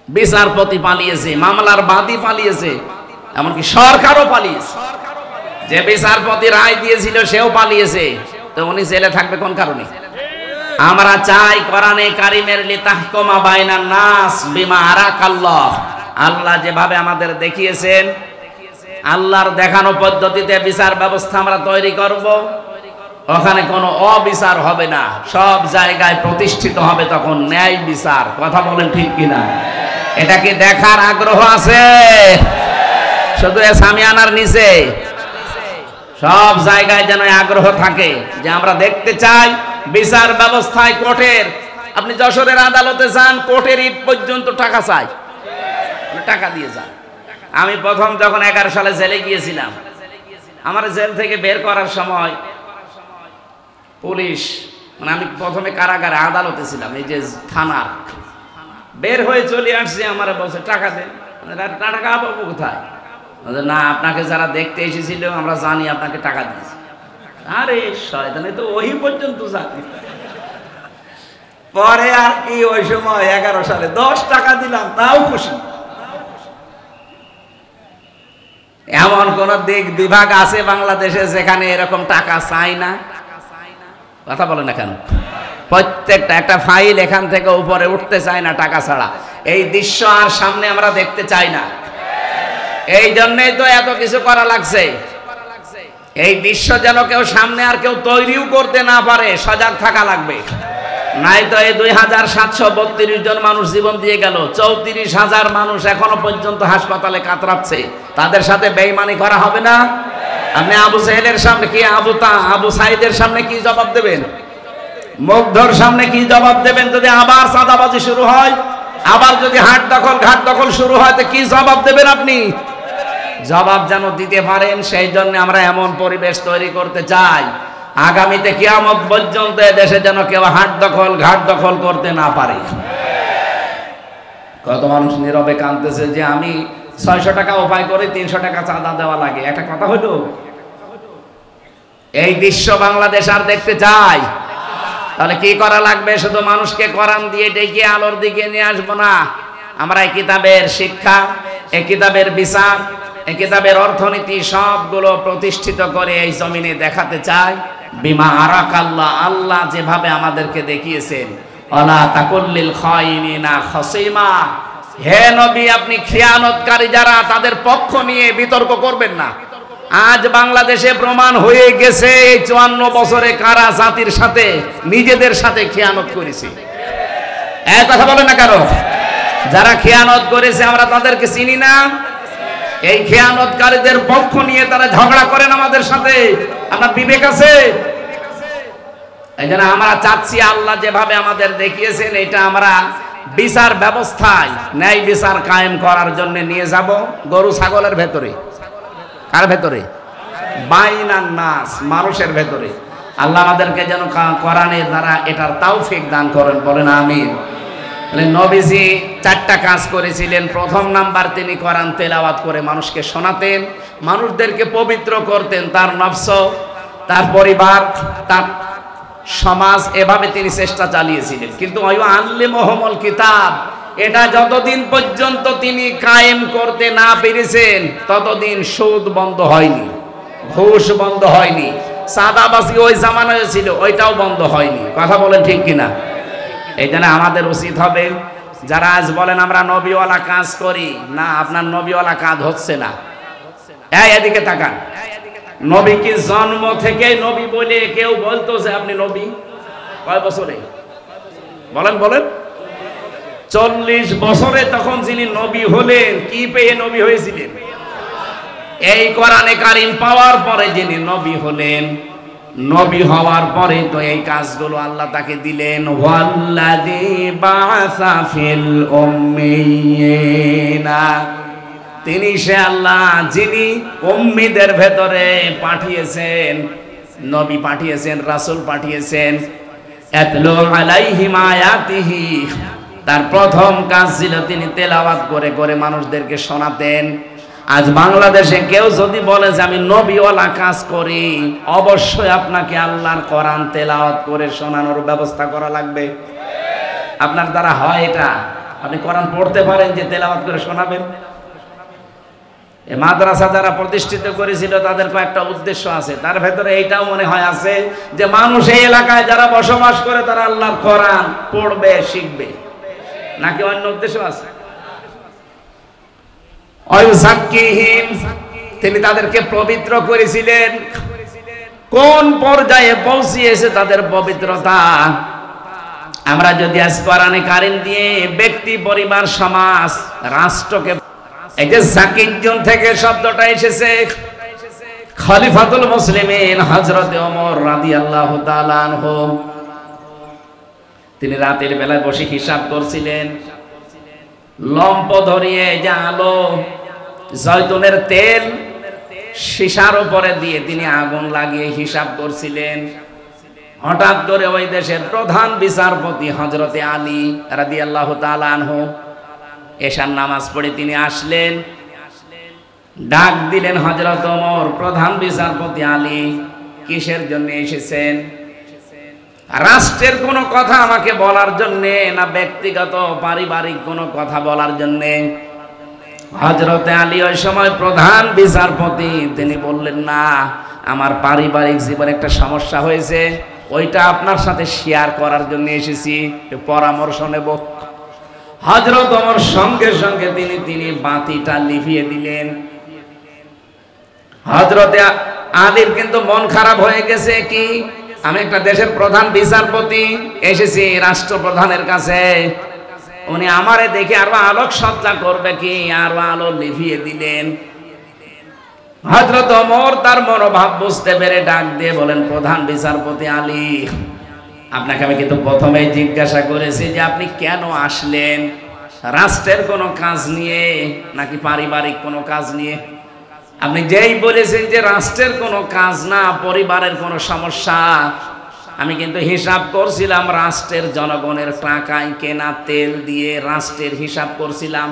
বিচারপতি পালিয়েছে, মামলার বাদী পালিয়েছে, এমনকি সরকারও পালিয়েছে। যে বিচারপতি রায় দিয়েছিল সেও পালিয়েছে, তো উনি জেলে থাকবে কোন কারণে? আমরা চাই কোরআনে কারিমের লিতাহকুমা বাইনান নাস বিমা আরাকাল্লাহ, আল্লাহ যেভাবে আমাদের দেখিয়েছেন, আল্লাহর দেখানো পদ্ধতিতে বিচার ব্যবস্থা আমরা তৈরি করব। ওখানে কোনো অবিচার হবে না, সব জায়গায় প্রতিষ্ঠিত হবে তখন ন্যায় বিচার। কথা বলেন ঠিক কিনা? এটা কি দেখার আগ্রহ আছে? শুধু সামিয়ানার নিচে সব জায়গায় যেন আগ্রহ থাকে যে আমরা দেখতে চাই বিচার ব্যবস্থায় কোর্টের আপনি যশোরের আদালতে যান, কোর্টের ইট পর্যন্ত টাকা চাই, টাকা দিয়ে যান। আমি প্রথম যখন 11 সালে জেলে গিয়েছিলাম, আমার জেল থেকে বের করার সময় পুলিশ, মানে আমি প্রথমে কারাগারে আদালতে ছিলাম, এই যে থানার, বের হয়ে চলে আসছি, আমার বলছে টাকা দেন। টাকা পাবো কোথায়? না, আপনাকে যারা দেখতে এসেছিল আমরা জানি আপনাকে টাকা দিয়েছি। আরে শয়তানে তো ওই পর্যন্ত জানি। পরে আর কি, ওই সময় 11 সালে 10 টাকা দিলাম, তাও খুশি। এমন কোন দিক বিভাগ আছে বাংলাদেশে যেখানে এরকম টাকা চাই না? কথা বলে না কেন? প্রত্যেকটা একটা ফাইল এখান থেকে উপরে উঠতে চায় না টাকা ছাড়া। এই দৃশ্য আর সামনে আমরা দেখতে চাই না। এই জন্যই তো এত কিছু করা লাগছে। এই দৃশ্য যেন কেউ সামনে আর কেউ তৈরিও করতে না পারে, সজাগ থাকা লাগবে। নাই তো এই 2732 জন মানুষ জীবন দিয়ে গেল, 34,000 মানুষ এখনো পর্যন্ত হাসপাতালে কাতরাচ্ছে। তাদের সাথে বেঈমানি করা হবে না? আপনি আবু সাহেলের সামনে কি, আবু সাইদের সামনে কি জবাব দেবেন? মুগ্ধর সামনে কি জবাব দেবেন? যদি আবার চাঁদাবাজি শুরু হয়, আবার যদি হাট দখল ঘাট দখল শুরু হয়, তো কি জবাব দেবেন আপনি? জবাব যেন দিতে পারেন, সেই জন্য আমরা এমন পরিবেশ তৈরি করতে চাই, আগামীতে কিয়ামত পর্যন্ত দেশে যেন কেউ হাট দখল ঘাট দখল করতে না পারে। কত মানুষ নীরবে কাঁদতেছে যে আমি 600 টাকা উপায় করে 300 টাকা চাঁদা দেওয়া লাগে, একটা কথা হলো? এই দৃশ্য বাংলাদেশ আর দেখতে চাই? তাহলে কি করা লাগবে? শুধু মানুষকে কোরআন দিয়ে ডেকে আলোর দিকে নিয়ে আসবো না। আমরা এই কিতাবের শিক্ষা, এই কিতাবের বিচার, এই কিতাবের অর্থনীতি সবগুলো প্রতিষ্ঠিত করে এই জমিনে দেখাতে চাই। বিমা আরাকাল্লাহ, আল্লাহ যেভাবে আমাদেরকে দেখিয়েছেন, ওয়ালা তাকুল্লিল খায়িনিনা খাসিমা, হে নবী আপনি খেয়ানতকারী যারা তাদের পক্ষ নিয়ে বিতর্ক করবেন না। আজ বাংলাদেশে প্রমাণ হয়ে গেছে 54 বছরে কারা জাতির সাথে নিজেদের সাথে খেয়ানত করেছে। এক কথা বলেন না কারো? যারা খেয়ানত করেছে আমরা তাদেরকে চিনি না? এই খেয়ানতকারীদের পক্ষ নিয়ে তারা ঝগড়া করেন আমাদের সাথে। আপনার বিবেক আছে? এই জন্য আমরা চাচ্ছি আল্লাহ যেভাবে আমাদের দেখিয়েছেন, এটা আমরা বিচার ব্যবস্থায় ন্যায় বিচার কায়েম করার জন্য নিয়ে যাব। গরু ছাগলের ভেতরে, কার ভেতরে? বাইনান নাস, মানুষের ভেতরে। আল্লাহ আমাদেরকে যেন কোরআনের দ্বারা এটার তৌফিক দান করেন, বলেন আমিন। নবীজি 4টা কাজ করেছিলেন। প্রথম নাম্বার, তিনি কোরআন তেলাওয়াত করে মানুষকে শোনাতেন, মানুষদেরকে পবিত্র করতেন, তার নফস, তার পরিবার, তার সমাজ, এভাবে তিনি চেষ্টা চালিয়েছিলেন। কিন্তু আল্লিমুহুমুল কিতাব, এটা যতদিন পর্যন্ত তিনি কায়েম করতে না পেরেছেন ততদিন সুদ বন্ধ হয়নি, ঘুষ বন্ধ হয়নি, সাদাবাজি ওই জামানায় ছিল ওইটাও বন্ধ হয়নি। কথা বলেন ঠিক কিনা? এই জন্য আমাদের উচিত হবে, যারা আজ বলেন আমরা নবীওয়ালা কাজ করি না, আপনার নবীওয়ালা কাজ হচ্ছে না। এদিকে তাকান, নবী কি জন্ম থেকে নবী বলে কেউ বলতো যে আপনি নবী? কয় বছরে বলেন বলেন? 40 বছরে তখন যিনি নবী হলেন, কি পেয়ে নবী হয়েছিলেন? এই কোরআনে কারিম পাওয়ার পরে যিনি নবী হলেন, নবী হওয়ার পরে তো এই কাজগুলো আল্লাহ তাকে দিলেন। ওয়াল্লাযী বাআসা ফিল উম্মিয়িনা, তিনি সে আল্লাহ যিনি উম্মিদের ভেতরে পাঠিয়েছেন, নবী পাঠিয়েছেন, রাসূল পাঠিয়েছেন। ইয়াতলু আলাইহিম আয়াতিহি, তার প্রথম কাজ ছিল তিনি তেলাওয়াত করে করে মানুষদেরকে শোনাতেন। আজ বাংলাদেশে কেউ যদি বলে যে আমি নবীওয়ালা কাজ করি, অবশ্যই আপনাকে আল্লাহর কোরআন তেলাওয়াত করে শোনানোর ব্যবস্থা করা লাগবে। আপনার দ্বারা হয় এটা? আপনি কোরআন পড়তে পারেন যে তেলাওয়াত করে শোনাবেন? এই মাদ্রাসা যারা প্রতিষ্ঠিত করেছিল তাদের কয়েকটা উদ্দেশ্য আছে, তার ভেতরে এইটাও মনে হয় আছে যে মানুষ এই এলাকায় যারা বসবাস করে তারা আল্লাহর কোরআন পড়বে, শিখবে, নাকি অন্য উদ্দেশ্য আছে? তিনি তাদেরকে পবিত্র করেছিলেন। কোন পর্যায়ে পৌঁছিয়েছে তাদের পবিত্রতা? আমরা যদি আজ কোরআনে কারিম দিয়ে ব্যক্তি, পরিবার, সমাজ, রাষ্ট্রকে, এই যে জাকিরুন থেকে শব্দটা এসেছে, খলিফাতুল মুসলিমিন হযরত ওমর রাদিয়াল্লাহু তাআলা আনহু তিনি রাতের বেলায় বসে হিসাব করছিলেন, লম্প ধরিয়ে যে আলো, জয়তুনের তেল সীসার উপরে দিয়ে তিনি আগুন লাগিয়ে হিসাব করছিলেন। হঠাৎ করে ওই দেশের প্রধান বিচারপতি হযরতে আলী রাদিয়াল্লাহু তাআলা আনহু এশার নামাজ পড়ে তিনি আসলেন। ডাক দিলেন, হযরত ওমর, প্রধান বিচারপতি আলী, কিসের জন্য এসেছেন? রাষ্ট্রের কোনো কথা আমাকে বলার জন্য, না ব্যক্তিগত পারিবারিক কোনো কথা বলার জন্য? হযরতে আলী ওই সময় প্রধান বিচারপতি, তিনি বললেন, না, আমার পারিবারিক জীবনে একটা সমস্যা হয়েছে, ওইটা আপনার সাথে শেয়ার করার জন্য এসেছি, পরামর্শ নেব। হযরত ওমর সঙ্গে সঙ্গে তিনি বাতিটা লিভিয়ে দিলেন। হযরতে আলীর কিন্তু মন খারাপ হয়ে গেছে, কি আমি একটা দেশের প্রধান বিচারপতি এসেছি রাষ্ট্রপ্রধানের কাছে, উনি আমারে দেখে আরো আলোক সজ্জা করবে কি, আরো আলো লিভিয়ে দিলেন। হযরত ওমর তার মনোভাব বুঝতে পেরে ডাক দিয়ে বলেন, প্রধান বিচারপতি আলী, আপনাকে আমি কিন্তু প্রথমেই জিজ্ঞাসা করেছি যে আপনি কেন আসলেন, রাষ্ট্রের কোনো কাজ নিয়ে নাকি পারিবারিক কোনো কাজ নিয়ে? আপনি যেই বলেছেন যে রাষ্ট্রের কোনো কাজ না, পরিবারের কোনো সমস্যা, আমি কিন্তু হিসাব করছিলাম রাষ্ট্রের জনগণের টাকায় কেনা তেল দিয়ে রাষ্ট্রের হিসাব করছিলাম।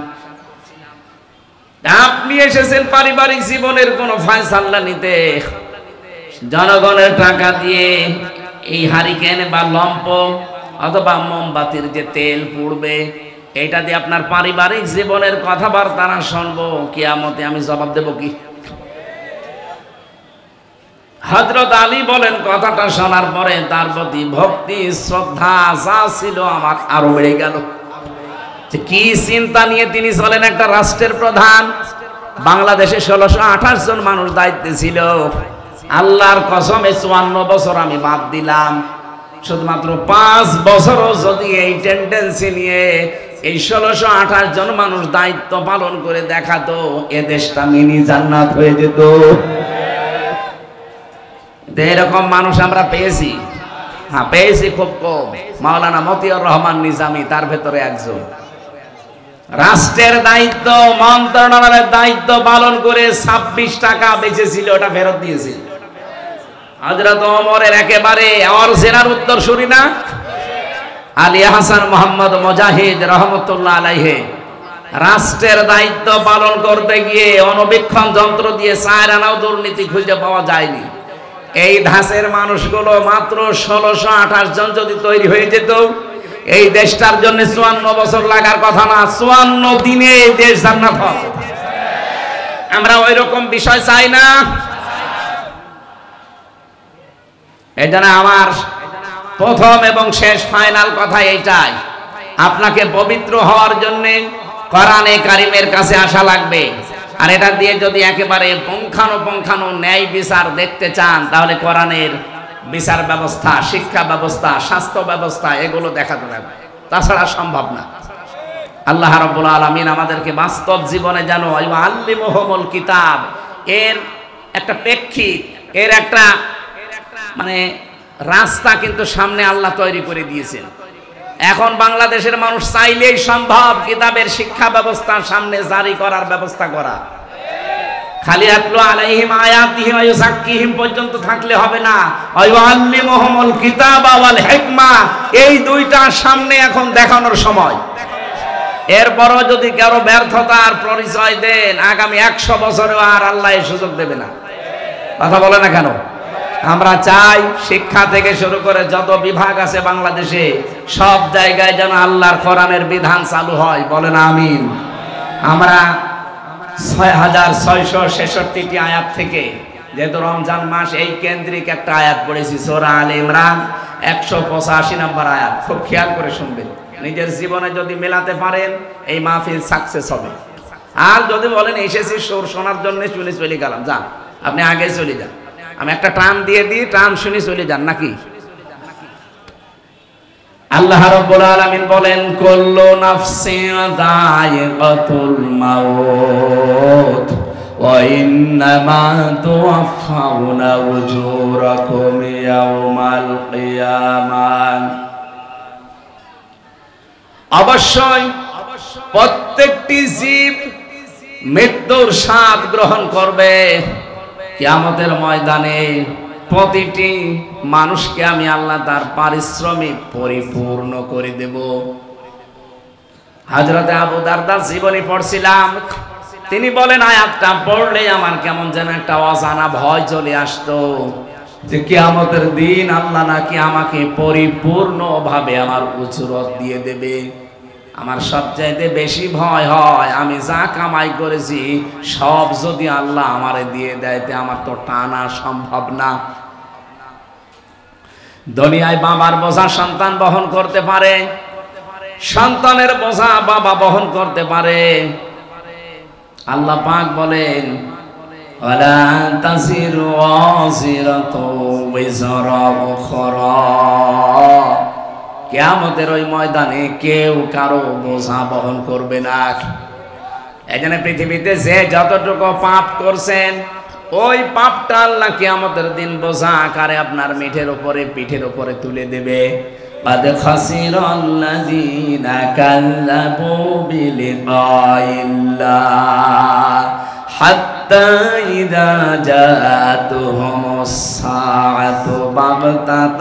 আপনি এসেছেন পারিবারিক জীবনের কোনো ফয়সালা নিতে, জনগণের টাকা দিয়ে এই হারিকেন বা লম্প অথবা মোমবাতির যে তেল পুড়বে, এটা দিয়ে আপনার পারিবারিক জীবনের কথাবার্তা না শুনবো, কিয়ামতে আমি জবাব দেব কি? হযরত আলী বলেন, কথাটা শোনার পরে তার প্রতি ভক্তি শ্রদ্ধা যা ছিল আমার আরো বেড়ে গেল। যে কি চিন্তা নিয়ে তিনি চলেন, একটা রাষ্ট্রের প্রধান, বাংলাদেশে 1628 জন মানুষ দায়িত্বে ছিল। আল্লাহর কসমে 54 বছর আমি বাদ দিলাম, শুধুমাত্র 5 বছরও যদি এই টেন্ডেন্সি নিয়ে এই 1628 জন মানুষ দায়িত্ব পালন করে দেখাতো, এ দেশটা মিনি জান্নাত হয়ে যেত। এরকম মানুষ আমরা পেয়েছি, হ্যাঁ পেয়েছি খুব কম। মাওলানা মতিউর রহমান নিজামী তার ভেতরে একজন। রাষ্ট্রের দায়িত্ব, মন্ত্রণালয়ের দায়িত্ব পালন করে 26 টাকা বেঁচেছিল, ওটা ফেরত দিয়েছে। হযরত ওমরের একেবারে অরিজিনাল উত্তরসূরি না, আলী হাসান মোহাম্মদ মুজাহিদ রহমতুল্লাহ আলাইহি, রাষ্ট্রের দায়িত্ব পালন করতে গিয়ে অণুবীক্ষণ যন্ত্র দিয়ে 4 আনাও দুর্নীতি খুঁজে পাওয়া যায়নি। এই ধাঁচের মানুষগুলো মাত্র 1628 জন যদি তৈরি হয়ে যেত, এই দেশটার জন্য 54 বছর লাগার কথা না, 54 দিনে এই দেশ জান্নাত হবে। আমরা ওই রকম বিষয় চাই না। এই জন্য আমার প্রথম এবং শেষ ফাইনাল কথা এইটাই, আপনাকে পবিত্র হওয়ার জন্য কোরআনে কারিমের কাছে আসা লাগবে। আর এটা দিয়ে যদি একেবারে পুঙ্খানুপুঙ্খানু ন্যায় বিচার দেখতে চান, তাহলে কোরআনের বিচার ব্যবস্থা, শিক্ষা ব্যবস্থা, স্বাস্থ্য ব্যবস্থা, এগুলো দেখাতে লাগবে, তাছাড়া সম্ভব না। আল্লাহ রাব্বুল আলামিন আমাদেরকে বাস্তব জীবনে যেন আল্লিমুহুমুল কিতাব এর একটা প্রেক্ষিত, এর একটা মানে রাস্তা কিন্তু সামনে আল্লাহ তৈরি করে দিয়েছেন। এখন বাংলাদেশের মানুষ চাইলেই সম্ভব কিতাবের শিক্ষা ব্যবস্থার সামনে জারি করার ব্যবস্থা করা। খালি আতলু আলাইহিম আয়াতিহি ওয়া ইউযাক্কিহিম পর্যন্ত থাকলে হবে না, ওয়া ইউআল্লিমুহুমুল কিতাবা ওয়াল হিকমা, এই দুইটা সামনে এখন দেখানোর সময়। এরপরও যদি কারো ব্যর্থতার পরিচয় দেন, আগামী 100 বছরেও আর আল্লাহ এই সুযোগ দেবে না। কথা বলে না কেন? আমরা চাই শিক্ষা থেকে শুরু করে যত বিভাগ আছে বাংলাদেশে, সব জায়গায় যেন আল্লাহর কোরআনের বিধান চালু হয়। বলেন আমিন। আমরা 6666টি আয়াত থেকে, যেহেতু রমজান মাস, এই কেন্দ্রিক একটা আয়াত পড়েছি, সূরা আলে ইমরান 185 নম্বর আয়াত। খুব খেয়াল করে শুনবেন, নিজের জীবনে যদি মেলাতে পারেন এই মাহফিল সাকসেস হবে। আর যদি বলেন এসেছি সুর শোনার জন্য, শুনে চলে গেলাম, যান আপনি আগে চলে যান, আমি একটা টান দিয়ে দিই, টান শুনে চলে যান নাকি? আল্লাহ রাব্বুল আলামিন বলেন, কুল্লু নাফসিন যায়িকাতুল মাউত ওয়া ইন্নামা তুওয়াফাউনা উজুরাকুম ইয়াওমাল কিয়ামাহ অবশ্যই প্রত্যেকটি জীব মৃত্যুর স্বাদ গ্রহণ করবে। কিয়ামতের ময়দানে প্রতিটি মানুষকে আমি আল্লাহ তার পারিশ্রমিক পরিপূর্ণ করে দেব। হযরতে আবু দারদার জীবনী পড়ছিলাম, তিনি বলেন আয়াতটা পড়লে আমার কেমন যেন একটা অজানা ভয় চলে আসতো যে কিয়ামতের দিন আল্লাহ নাকি আমাকে পরিপূর্ণভাবে আমার উজরত দিয়ে দেবে। আমার সবচাইতে বেশি ভয় হয় আমি যা কামাই করেছি সব যদি আল্লাহ আমারে দিয়ে দেয় তে আমার তো টানা সম্ভব না। দুনিয়ায় বাবার বোঝা সন্তান বহন করতে পারে, সন্তানের বোঝা বাবা বহন করতে পারে। আল্লাহ পাক বলেন ওয়ালা তাসিরু ওয়াজিরাতু ওয়াজরা উখরা, কিয়ামতের ওই ময়দানে কেউ কারো বোঝা বহন করবে না। এখানে পৃথিবীতে যে যতটুকু পাপ করছেন ওই পাপটা আল্লাহ কিয়ামতের দিন বোঝা আকারে আপনার পিঠের উপরে তুলে দেবে। قد خسر الذين كذبوا بلقاء الله حتى إذا جاءتهم الساعة بغتة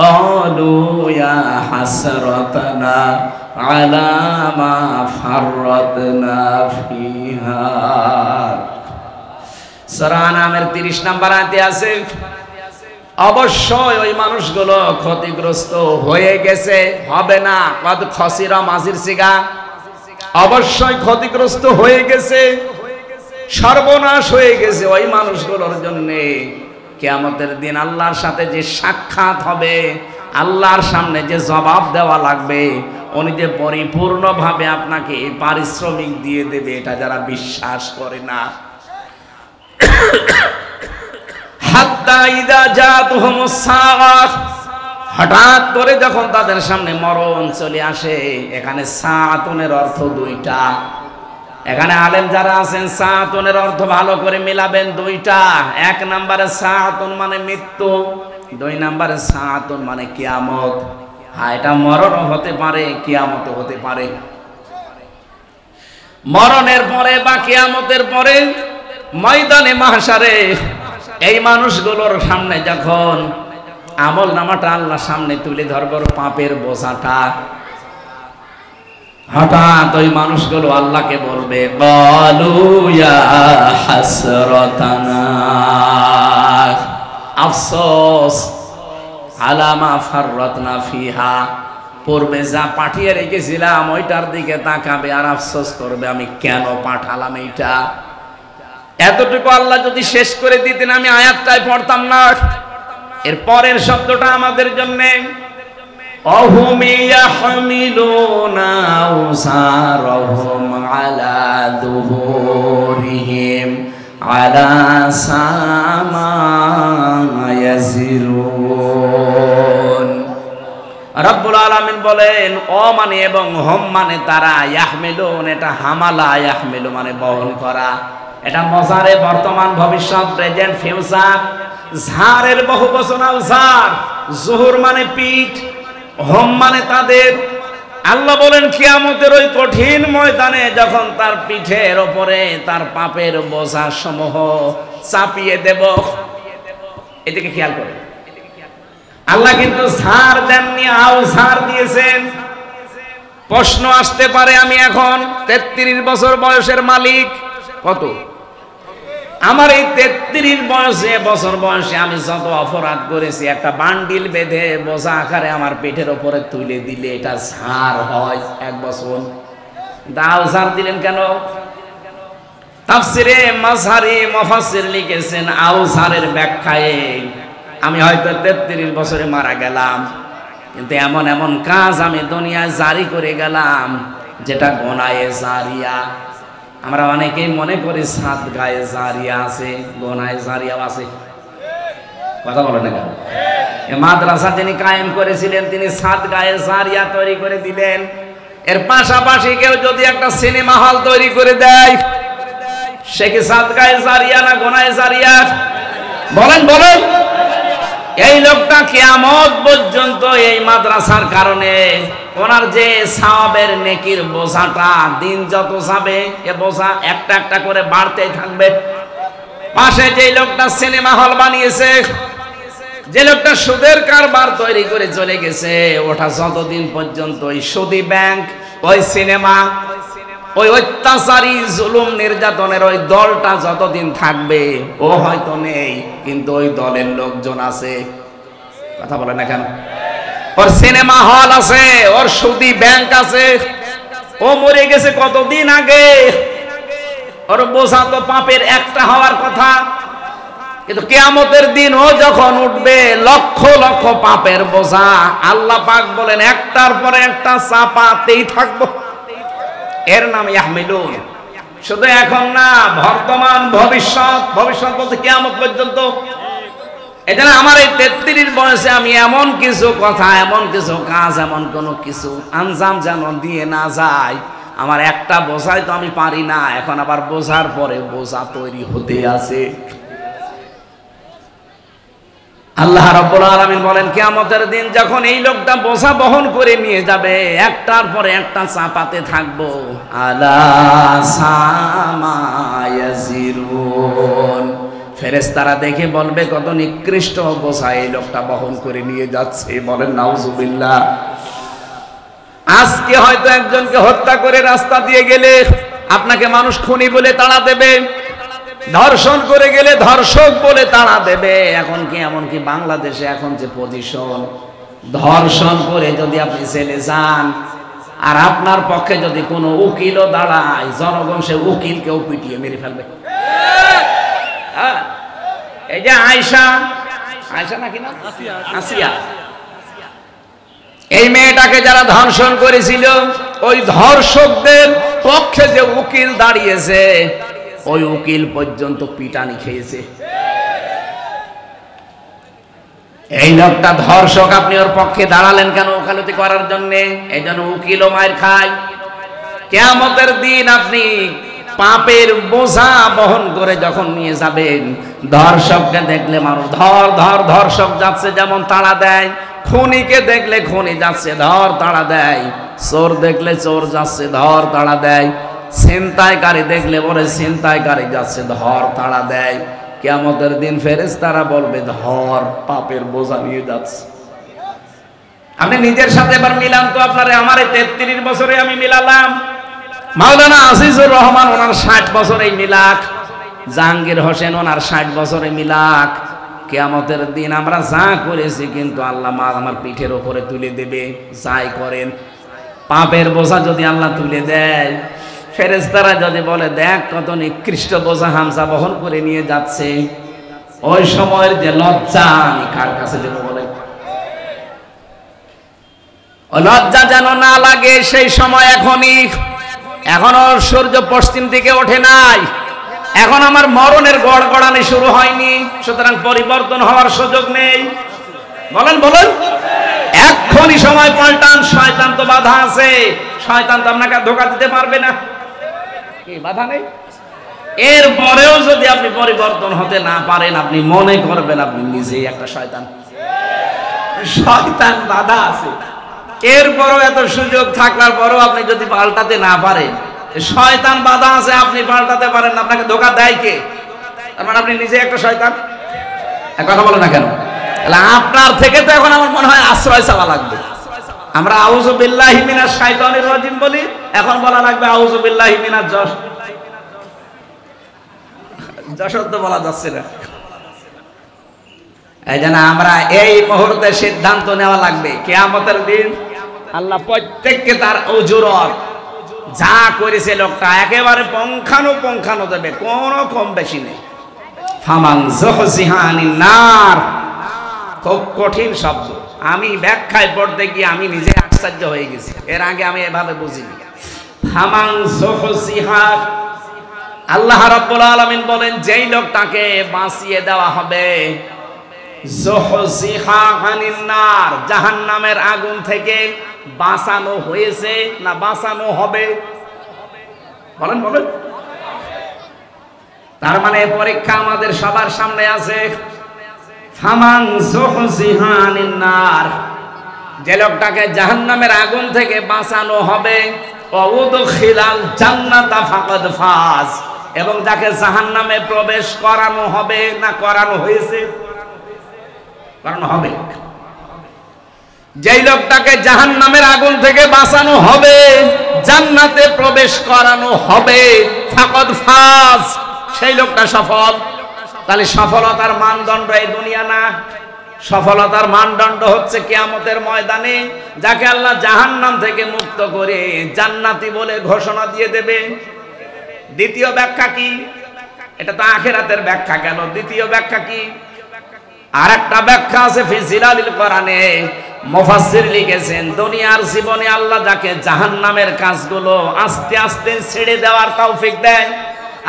قالوا يا حسرتنا على ما فرطنا فيها। সূরা আনামের 30 নম্বর আয়াতে আছে অবশ্যই ওই মানুষগুলো ক্ষতিগ্রস্ত হয়ে গেছে, হবে না। কদ খসিরা মাজির সিগা, অবশ্যই ক্ষতিগ্রস্ত হয়ে গেছে, সর্বনাশ হয়ে গেছে ওই মানুষগুলোর জন্য। কিয়ামতের দিন আল্লাহর সাথে যে সাক্ষাৎ হবে, আল্লাহর সামনে যে জবাব দেওয়া লাগবে, উনি যে পরিপূর্ণভাবে আপনাকে পারিশ্রমিক দিয়ে দেবে, এটা যারা বিশ্বাস করে না। হঠাৎ করে যখন তাদের সামনে মরণ চলে আসে, এখানে সাআতুনের অর্থ দুইটা। এখানে আলেম যারা আছেন সাআতুনের অর্থ ভালো করে মিলাবেন দুইটা। এক নম্বরে সাআতুন মানে মৃত্যু, দুই নম্বরে সাআতুন মানে কিয়ামত। হ্যাঁ, এটা মরণ হতে পারে, কিয়ামত হতে পারে। মরণের পরে বা কিয়ামতের পরে ময়দানে মাহশারে এই মানুষগুলোর সামনে যখন আমল নামাটা আল্লাহ সামনে তুলে ধরবো, পাপের বোঝাটা, হঠাৎ ওই মানুষগুলো আল্লাহকে বলবে ক্বালু ইয়া হাসরাতানা, আফসোস আলা মা ফাররাতনা ফিহা, পূর্বে যা পাঠিয়ে রেখেছিলাম ওইটার দিকে তাকাবে আর আফসোস করবে আমি কেন পাঠালাম এইটা। এতটুকু আল্লাহ যদি শেষ করে দিতেন আমি আয়াতটাই পড়তাম না। এর পরের শব্দটা আমাদের জন্য অহুম ইয়াহমিলুনা আওসারহুম আলা দুহুরিহিম আলা সামা ইয়াজিরুন। রব্বুল আলামিন বলেন ও মানে এবং হম মানে তারা, ইয়াহমিলুন এটা হামালা, ইয়াহমিলু মানে বহন করা। এটা মজারে বর্তমান ভবিষ্যৎ প্রেজেন্ট ফিউচার। ঝাড়ের বহু বচন আউসার, জুহুর মানে পিঠ, হোম মানে তাদের। আল্লাহ বলেন কিয়ামতের ওই কঠিন ময়দানে যখন তার পিঠের ওপরে তার পাপের বোঝা সমূহ চাপিয়ে দেব। এদিকে খেয়াল করে আল্লাহ কিন্তু ঝাড় দেননি, আউসার দিয়েছেন। প্রশ্ন আসতে পারে আমি এখন 33 বছর বয়সের মালিক, কত? আমার এই 33 বছর বয়সে আমি যত অপরাধ করেছি একটা বান্ডিল বেঁধে বোঝা আকারে আমার পেটের ওপরে তুলে দিলে এটা ঝাড় হয় 1 বছর। দাও ঝাড় দিলেন কেন? তাফসিরে মাযহারি মুফাসসির লিখেছেন আউসারের ব্যাখ্যায় আমি হয়তো 33 বছরে মারা গেলাম, কিন্তু এমন এমন কাজ আমি দুনিয়ায় জারি করে গেলাম যেটা গোনায়ে জারিয়া। আমরা অনেকেই মনে করি সাদগায়ে জারিয়া আছে, গোনায়ে জারিয়াও আছে। কথা বলেন না কেন? এই মাদ্রাসা যিনি কায়েম করেছিলেন তিনি সাদগায়ে জারিয়া তৈরি করে দিলেন। এর পাশাপাশি কেউ যদি একটা সিনেমা হল তৈরি করে দেয় সে কি সাদগায়ে জারিয়া না গোনায়ে জারিয়া? বলেন বলেন। এই লোকটা লোকটা কিয়ামত পর্যন্ত এই মাদ্রাসার কারণে ওনার যে সওয়াবের নেকির বোঝাটা দিন যত যাবে এ বোঝা একটা একটা করে বাড়তেই থাকবে। পাশে যে লোকটা সিনেমা হল বানিয়েছে, যে লোকটা সুদের কারবার তৈরি করে চলে গেছে, ওটা যতদিন পর্যন্ত ওই সুদী ব্যাংক, ওই সিনেমা, ওই অত্যাচারী জুলুম নির্যাতনের ওই দলটা যতদিন থাকবে, ও হয়তো নেই কিন্তু ওই দলের লোকজন আছে। কথা বলে না কেন? ওর সিনেমা হল আছে, ওর সুদী ব্যাংক আছে। ও মরে গেছে কতদিন আগে, ওর বোঝা তো পাপের একটা হওয়ার কথা, কিন্তু কিয়ামতের দিন ও যখন উঠবে লক্ষ লক্ষ পাপের বোঝা, আল্লাহ পাক বলেন একটার পরে একটা চাপাতেই থাকবো। এর নাম ইয়াহমিলুন। শুধু এখন না, বর্তমান ভবিষ্যৎ, ভবিষ্যৎ বলতে কিয়ামত পর্যন্ত। এজন্য আমার এই 33 বয়সে আমি এমন কিছু কথা, এমন কিছু কাজ, এমন কোন কিছু আঞ্জাম যেন দিয়ে না যায়। আমার একটা বোঝাই তো আমি পারি না, এখন আবার বোঝার পরে বোঝা তৈরি হতে আছে। আল্লাহ রাব্বুল আলামিন বলেন কিয়ামতের দিন যখন এই লোকটা বোঝা বহন করে নিয়ে যাবে, একটার পরে একটা চাপাতে থাকবো। আলা সামা ইয়াজিরুন, ফেরেশতারা দেখে বলবে কত নিকৃষ্ট বোঝা এই লোকটা বহন করে নিয়ে যাচ্ছে। বলেন নাউজুবিল্লাহ। আজকে হয়তো একজনকে হত্যা করে রাস্তা দিয়ে গেলে আপনাকে মানুষ খুনি বলে তাড়া দেবে, ধর্ষণ করে গেলে ধর্ষক বলে তাড়া দেবে। এখন কি এমনকি বাংলাদেশে এখন যে পজিশন, ধর্ষণ করে যদি আপনি জেলে যান আর আপনার পক্ষে যদি কোনো উকিলও দাঁড়ায়, জনগণ সে উকিলকেও পিটিয়ে মেরে ফেলবে। এই যে আয়েশা, আয়েশা নাকি না, আসিয়া, এই মেয়েটাকে যারা ধর্ষণ করেছিল, ওই ধর্ষকদের পক্ষে যে উকিল দাঁড়িয়েছে, ওই উকিল পর্যন্ত পিটানি খেয়েছে। এই লোকটা ধর্ষক, আপনি ওর পক্ষে দাঁড়ালেন কেন? ওকালতি করার জন্য। এই জন্য উকিলও মার খায়। কিয়ামতের দিন আপনি পাপের বোঝা বহন করে যখন নিয়ে যাবেন, ধর্ষককে দেখলে মানুষ ধর ধর, ধর্ষক যাচ্ছে যেমন তাড়া দেয়, খুনিকে দেখলে খুনি যাচ্ছে ধর তাড়া দেয়, চোর দেখলে চোর যাচ্ছে ধর তাড়া দেয়, ছিনতাইকারী দেখলে বলে ছিনতাইকারী যাচ্ছে ধর তাড়া দেয়। কিয়ামতের দিন ফেরেশতারা বলবে ধর, পাপের বোঝা নিয়ে যাচ্ছে। আপনি নিজের সাথে এবার মিলান তো, আপনারে আমার 33 বছরে আমি মিলালাম। মাওলানা আজিজুর রহমান ওনার 60 বছরে মিলাক, জাহাঙ্গীর হোসেন ওনার 60 বছরে মিলাক। কিয়ামতের দিন আমরা যা করেছি কিন্তু আল্লাহ আমার পিঠের উপরে তুলে দেবে। যাই করেন, পাপের বোঝা যদি আল্লাহ তুলে দেয়, ফেরেশতারা যদি বলে দেখ কত নিকৃষ্ট বোঝা হামজা বহন করে নিয়ে যাচ্ছে, ওই সময়ের যে লজ্জা আমি কার কাছে দেবো বলে? ও লজ্জা যেন না লাগে সেই সময় এখনই। এখনো সূর্য পশ্চিম দিকে ওঠে নাই, এখন আমার মরণের গড়গড়ানি শুরু হয়নি, সুতরাং পরিবর্তন হওয়ার সুযোগ নেই। বলেন বলেন, এখনই সময় পাল্টান। শয়তান তো বাধা আছে, শয়তান তো আপনাকে ধোঁকা দিতে পারবে না, কি বাধা নেই। এরপরেও যদি আপনি পরিবর্তন হতে না পারেন, আপনি মনে করবেন আপনি নিজেই একটা শয়তান। শয়তান বাধা আছে, এরপরও এত সুযোগ থাকার পরও আপনি যদি পাল্টাতে না পারেন, শয়তান বাধা আছে, আপনি পাল্টাতে পারেন না, আপনাকে ধোঁকা দেয় কে? তার মানে আপনি নিজে একটা শয়তান। কথা বলে না কেন? তাহলে আপনার থেকে তো এখন আমার মনে হয় আশ্রয় চাওয়া লাগবে। আমরা আউযু বিল্লাহি মিনাশ শাইতানির রাজিম বলি, এখন বলা লাগবে আউযু বিল্লাহি মিনাজ যশোর তো বলা যাচ্ছে না। এই জন্য আমরা এই মুহূর্তে সিদ্ধান্ত নেওয়া লাগবে, কিয়ামতের দিন আল্লাহ প্রত্যেককে তার উজুরত যা করেছে লোকটা একেবারে পঙ্খানো দেবে, কোনো কম বেশি নেই। ফামান যুহজিহা আনিন নার, খুব কঠিন শব্দ, আমি ব্যাখ্যায় পড়তে গিয়ে আমি নিজে আশ্চর্য হয়ে গেছি, এর আগে আমি এভাবে বুঝিনি। ফামান যুহজিহা, আল্লাহ রাব্বুল আলামিন বলেন যেই লোকটাকে বাঁচিয়ে দেওয়া হবে, যুহজিহা আনিন নার, জাহান্নামের আগুন থেকে বাঁচানো হয়েছে না বাঁচানো হবে? বলেন বলেন। তার মানে পরীক্ষা আমাদের সবার সামনে আছে। ফামান যুহজিহা আনিন নার, যে লোকটাকে জাহান্নামের আগুন থেকে বাঁচানো হবে, ওয়াউদখিলাল জান্নাতা ফাকাদ ফাজ, এবং যাকে জাহান্নামে প্রবেশ করানো হবে, না করানো হয়েছে, করানো হবে, যেই লোকটাকে জাহান্নামের আগুন থেকে বাঁচানো হবে, জান্নাতে প্রবেশ করানো হবে, ফাকাদ ফাজ, সেই লোকটা সফল। তাহলে সফলতার মানদণ্ড এই দুনিয়া না, সফলতার মানদণ্ড হচ্ছে কিয়ামতের ময়দানে যাকে আল্লাহ জাহান্নাম থেকে মুক্ত করে জান্নাতি বলে ঘোষণা দিয়ে দেবে। দ্বিতীয় ব্যাখ্যা কি? এটা তো আখিরাতের ব্যাখ্যা গেল, দ্বিতীয় ব্যাখ্যা কি? আর একটা ব্যাখ্যা আছে ফি জিলালিল কোরআনে, মুফাসসির লিখেছেন দুনিয়ার জীবনে আল্লাহ যাকে জাহান্নামের কাজগুলো আস্তে আস্তে ছেড়ে দেওয়ার তৌফিক দেয়,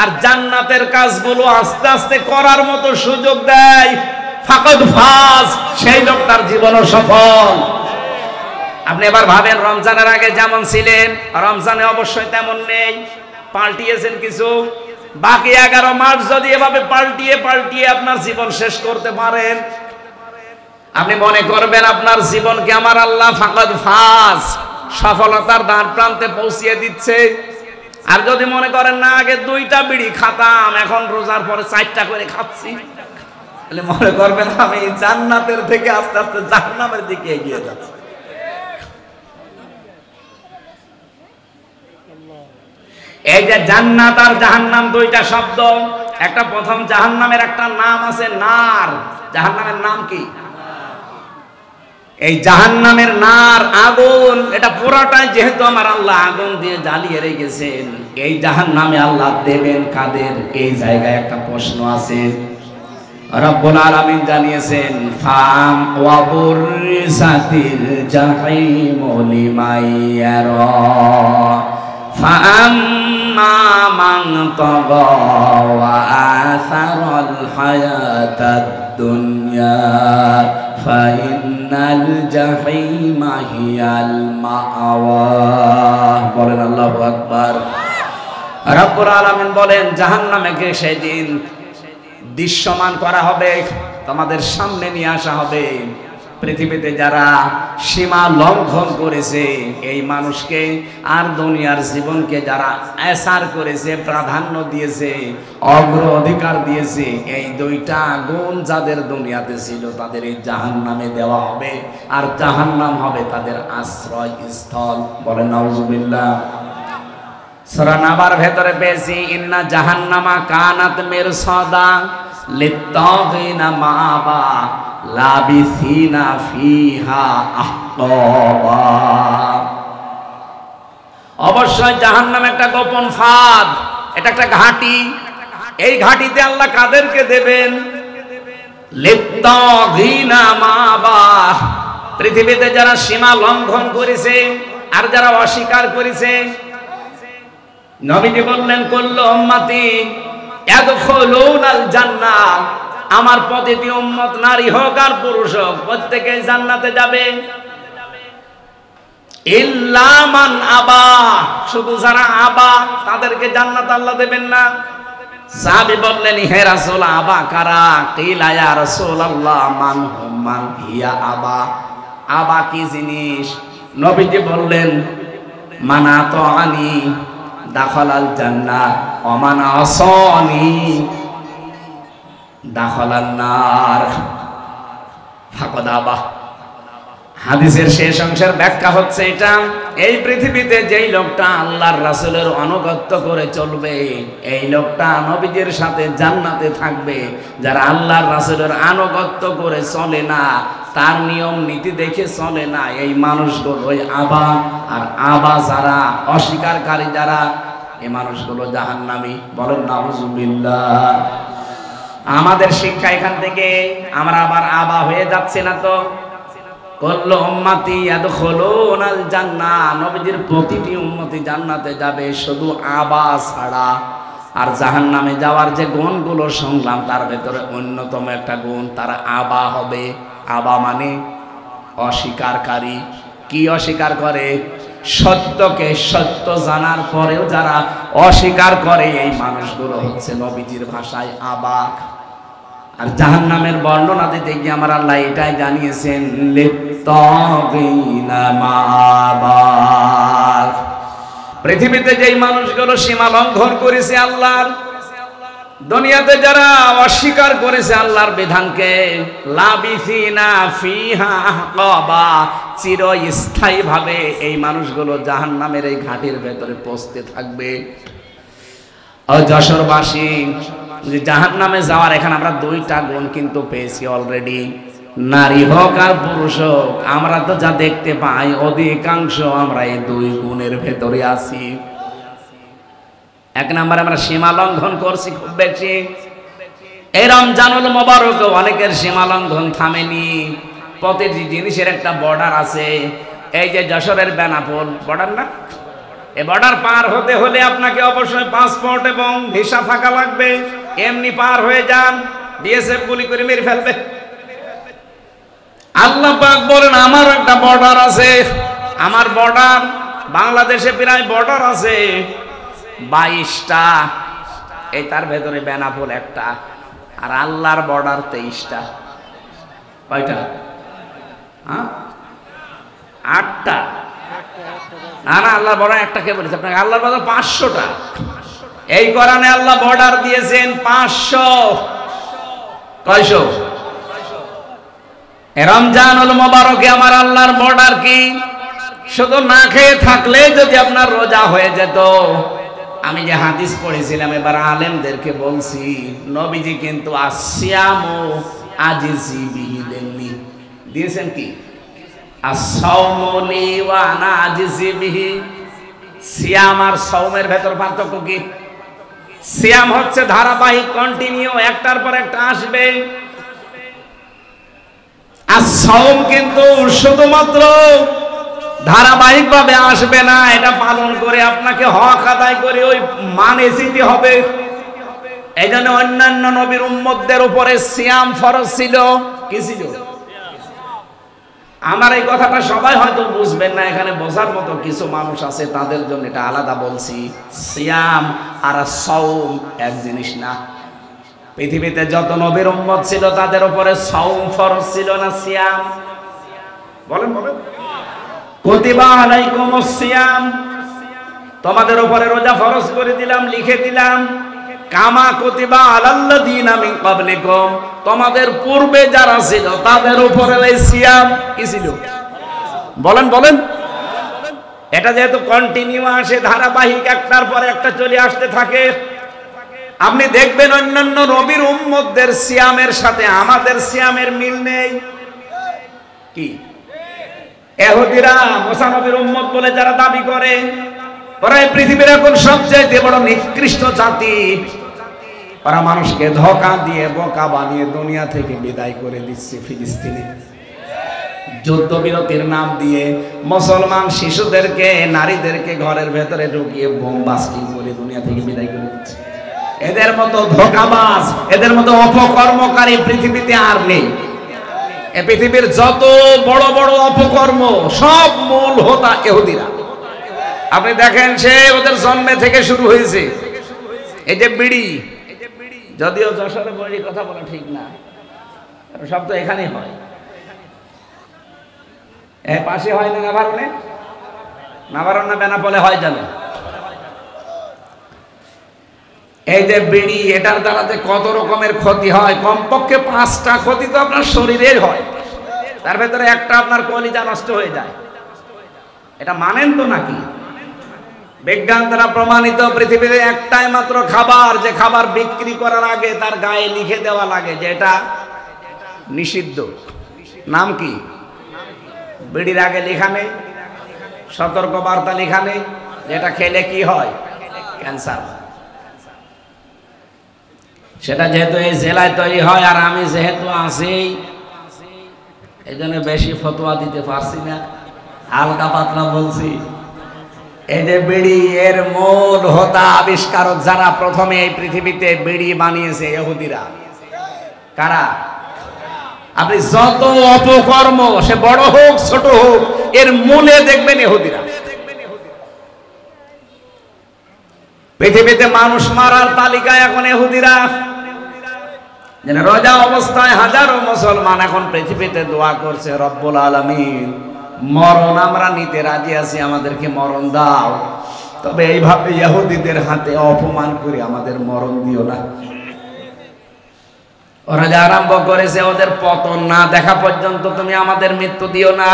আর জান্নাতের কাজগুলো আস্তে আস্তে করার মতো সুযোগ দেয়, ফাকাদ ফাজ, সেই লোকটার জীবনও সফল। আপনি এবার ভাবেন, রমজানের আগে যেমন ছিলেন রমজানে অবশ্যই তেমন নেই, পাল্টিয়েছেন কিছু। বাকি 11 মাস যদি এভাবে পাল্টিয়ে পাল্টিয়ে আপনার জীবন শেষ করতে পারেন, আপনি মনে করবেন আপনার জীবনকে আমার আল্লাহ ফাকাদ ফাজ, সফলতার দ্বার প্রান্তে পৌঁছিয়ে দিচ্ছে। আর যদি মনে করেন না, আগে 2টা বিড়ি খাতাম, এখন রোজার পরে 4টা করে খাচ্ছি, তাহলে মনে করবেন আমি জান্নাতের থেকে আস্তে আস্তে জাহান্নামের দিকে এগিয়ে যাচ্ছি। এই যে জান্নাত আর জাহান্নাম 2টা শব্দ, একটা প্রথম জাহান্নামের একটা নাম আছে নার, জাহান্নামের নাম কি? এই জাহান্নামের নার, আগুন, এটা পুরোটাই যেহেতু আমার আল্লাহ আগুন দিয়ে জ্বালিয়ে রেখেছেন, এই জাহান্নামে আল্লাহ দেবেন কাদের? এই জায়গায় একটা প্রশ্ন আছে। রব্বুল আলামিন জানিয়েছেন ফাম ওয়া বুরসাতিল জাহিমু লিমাইয়ারা ফাআম্মা মান তাগা ওয়া আসারাল হায়াতাদ দুনিয়া ফাইন্নাল জাহিমা হিয়াল মাআওয়া। বলেন আল্লাহু আকবার। রব্বুল আলামিন বলেন জাহান্নামকে সেদিন দৃশ্যমান করা হবে, তোমাদের সামনে নিয়ে আসা হবে। পৃথিবীতে যারা সীমা লঙ্ঘন করেছে এই মানুষকে, আর দুনিয়ার জীবনকে যারা এসার করেছে, প্রাধান্য দিয়েছে, অগ্রাধিকার দিয়েছে, এই 2টা গুণ যাদের দুনিয়াতে ছিল তাদের এই জাহান্নামে দেওয়া হবে, আর জাহান্নাম হবে তাদের আশ্রয়স্থল। বলেন নাউজুবিল্লাহ। সূরা নাবার ভেতরে পেয়েছি ইন্না জাহান্নামা কানাত মিরসাদা লিত্তাগিনা মাআবা লাবিসিনা ফিহা আহকাবা। অবশ্যই জাহান্নাম একটা গোপন ফাঁদ, এটা একটা ঘাঁটি। এই ঘাঁটিতে আল্লাহ কাদেরকে দেবেন? লিত্তাগিনা মাআবা, পৃথিবীতে যারা সীমা লঙ্ঘন করেছে আর যারা অস্বীকার করেছে। নবীজি বললেন কুল্লু উম্মতি ইয়াদখুলুনাল জান্নাহ, আমার প্রতিটি উম্মত নারী হোক আর পুরুষ হোক প্রত্যেকেই জান্নাতে যাবে, ইল্লা মান আবা, শুধু যারা আবা তাদেরকে জান্নাত আল্লাহ দেবেন না। সাহাবী বললেন হে রাসূল আবা কারা? কিলা ইয়া রাসূলুল্লাহ মান হুম মান হিয়া আবা, আবা কি জিনিস? নবীজি বললেন মান আতাআনি দাখালাল জান্নাহ ওয়া মান আসানি দাখালান নার ফাকাদ আবা। হাদিসের শেষ অংশের ব্যাখ্যা হচ্ছে এটা, এই পৃথিবীতে যেই লোকটা আল্লাহর রাসূলের আনুগত্য করে চলবে, এই লোকটা নবীজির সাথে জান্নাতে থাকবে। যারা আল্লাহর রাসূলের আনুগত্য করে চলে না, তার নিয়ম নীতি দেখে চলে না, এই মানুষগুলোই আবা। আর আবা যারা, অস্বীকারী যারা, এই মানুষগুলো জাহান্নামী। বলেন নাউজুবিল্লাহ। আমাদের শিক্ষা এখান থেকে, আমরা আবার আবা হয়ে যাচ্ছে না তো। কুল্লু উম্মতি ইয়াদখুলুনাল জান্নাহ, নবীজির প্রতিটি উম্মতি জান্নাতে যাবে, শুধু আবা ছাড়া। আর জাহান্নামে যাওয়ার যে গুণগুলো শুনলাম তার ভেতরে অন্যতম একটা গুণ, তারা আবা হবে। আবা মানে অস্বীকারী। কি অস্বীকার করে? সত্যকে সত্য জানার পরেও যারা অস্বীকার করে, এই মানুষগুলো হচ্ছে নবীজির ভাষায় আবা। আর জাহান্নামের বর্ণনা দিতে গিয়ে আমার আল্লাহ এটাই জানিয়েছেন, লিত্তাগিনা মাআবা। পৃথিবীতে যেই মানুষগুলো সীমা লঙ্ঘন করেছে আল্লাহর, দুনিয়াতে যারা অস্বীকার করেছে আল্লাহর বিধানকে, লাবিসিনা ফিহা আহকাবা, চিরস্থায়ী ভাবে এই মানুষগুলো জাহান্নামের এই ঘাটির ভেতরে পৌঁছতে থাকবে। ও যশোরবাসী, যে জাহান্নামে যাওয়ার এখানে আমরা দুইটা গুণ কিন্তু পেয়েছি অলরেডি, নারী হোক আর পুরুষ হোক, আমরা তো যা দেখতে পাই অধিকাংশ আমরা এই দুই গুণের ভেতরে আছি। এক নম্বরে আমরা সীমা লঙ্ঘন করছি খুব বেশি। এই রমজানুল মোবারক অনেকের সীমা লঙ্ঘন থামেনি। প্রতিটি জিনিসের একটা বর্ডার আছে। এই যে যশোরের বেনাপোল বর্ডার না, এই বর্ডার পার হতে হলে আপনাকে অবশ্যই পাসপোর্ট এবং ভিসা থাকা লাগবে। এমনি পার হয়ে যান, বিএসএফ গুলি করে মেরে ফেলবে। আল্লাহ পাক বলেন আমার একটা বর্ডার আছে, আমার বর্ডার বাংলাদেশে প্রায় বর্ডার আছে 22টা, এই তার ভেতরে বেনাপোল একটা, আর আল্লাহর বর্ডার 23টা। কয়টা? 8টা। না না, আল্লাহর বর্ডার একটা কে বলেছে আপনাকে? আল্লাহর বর্ডার 500টা। এই কোরআনে আল্লাহ বর্ডার দিয়েছেন 500। কয়শো? রমজানুল মোবারকে আমার আল্লাহর বর্ডার কি? শুধু না খেয়ে থাকলে যদি আপনার রোজা হয়ে যেত। আমি যে হাদিস পড়েছিলাম এবার আলেমদেরকে বলছি, নবীজি কিন্তু আসিয়ামু আজিজি বিহি দেননি, দিয়েছেন কি? আসসাওমুলি ওয়া আনা আজিজি বিহি। সিয়াম আর সাওমের ভেতর পার্থক্য কি? সিয়াম হচ্ছে ধারাবাহিক, কন্টিনিউ, একটার পর একটা আসবে। আর সাওম কিন্তু শুধুমাত্র ধারাবাহিক ভাবে আসবে না, এটা পালন করে আপনাকে হক আদায় করে ওই মানে যেতে হবে। এই জন্য অন্যান্য নবীর উম্মতদের উপরে সিয়াম ফরজ ছিল। কি ছিল? আমার এই কথাটা সবাই হয়তো বুঝবেন না, এখানে বোঝার মতো কিছু মানুষ আছে, তাদের জন্য এটা আলাদা বলছি। সিয়াম আর সাওম এক জিনিস না। পৃথিবীতে যত নবীর উম্মত ছিল তাদের উপরে সাওম ফরজ ছিল না সিয়াম? বলেন বলেন। কুতিবা আলাইকুমুস সিয়াম, তোমাদের উপরে রোজা ফরজ করে দিলাম, লিখে দিলাম। কামা কুতিবা আলাল্লাযিনা মিন ক্বাবলিকুম, তোমাদের পূর্বে যারা ছিল তাদের উপরে এই সিয়াম কি ছিল? বলেন বলেন। এটা যেহেতু কন্টিনিউ আসে, ধারাবাহিক, একটার পর একটা চলে আসতে থাকে, আপনি দেখবেন অন্যান্য নবীর উম্মতদের সিয়ামের সাথে আমাদের সিয়ামের মিল নেই। কি? ইহুদিরা মুসা নবীর উম্মত বলে যারা দাবি করে, ওরা এই পৃথিবীর এখন সবচেয়ে বড় নিকৃষ্ট জাতি। ওরা মানুষকে ধোঁকা দিয়ে বোকা বানিয়ে দুনিয়া থেকে বিদায় করে দিচ্ছে। ফিলিস্তিনে যুদ্ধবিরতির নাম দিয়ে মুসলমান শিশুদেরকে, নারীদেরকে ঘরের ভেতরে ঢুকিয়ে বোম বাস্টিং করে দুনিয়া থেকে বিদায় করে দিচ্ছে। এদের মতো ধোঁকাবাজ, এদের মতো অপকর্মকারী পৃথিবীতে আর নেই। এ পৃথিবীর যত বড় বড় অপকর্ম সব মূল হোতা ইহুদিরা। আপনি দেখেন, সে ওদের জন্মে থেকে শুরু হয়েছে। এই যে বিড়ি, যদিও যশোরে বড়ি কথা বলা ঠিক না, সব তো এখানেই হয়। এ পাশে হয় না নাভারণে, নাভারণ না বেনাপোলে হয় জানো? এই যে বিড়ি, এটার দ্বারা যে কত রকমের ক্ষতি হয়, কমপক্ষে 5টা ক্ষতি তো আপনার শরীরের হয়, তার ভেতরে একটা আপনার কলিজা নষ্ট হয়ে যায়। এটা মানেন তো নাকি? বিজ্ঞান দ্বারা প্রমাণিত পৃথিবীতে একটাই মাত্র খাবার, যে খাবার বিক্রি করার আগে তার গায়ে লিখে দেওয়া লাগে যে এটা নিষিদ্ধ। নাম কি? বিড়ির আগে লেখা নেই, সতর্ক বার্তা লেখা নেই, যেটা খেলে কি হয়? ক্যান্সার। সেটা যেহেতু এই জেলায় তৈরি হয় আর আমি যেহেতু আছি, এই জন্য বেশি ফতোয়া দিতে পারছি না, হালকা পাতলা বলছি। এই যে বিড়ি, এর মূল হোতা আবিষ্কারক যারা প্রথমে এই পৃথিবীতে বিড়ি বানিয়েছে, ইহুদিরা। কারা? আপনি যত অপকর্ম, সে বড় হোক ছোট হোক, এর মূলে দেখবেন ইহুদিরা। পৃথিবীতে মানুষ মারার তালিকায় এখন ইহুদিরা। যেন রোজা অবস্থায় হাজারো মুসলমান এখন পৃথিবীতে দোয়া করছে, রব্বুল আলামিন মরণ আমরা নিতে রাজি আছি, আমাদেরকে মরণ দাও, তবে এইভাবে ইহুদিদের হাতে অপমান করে আমাদের মরণ দিও না। ওরা যা আরম্ভ করেছে ওদের পতন না দেখা পর্যন্ত তুমি আমাদের মৃত্যু দিও না।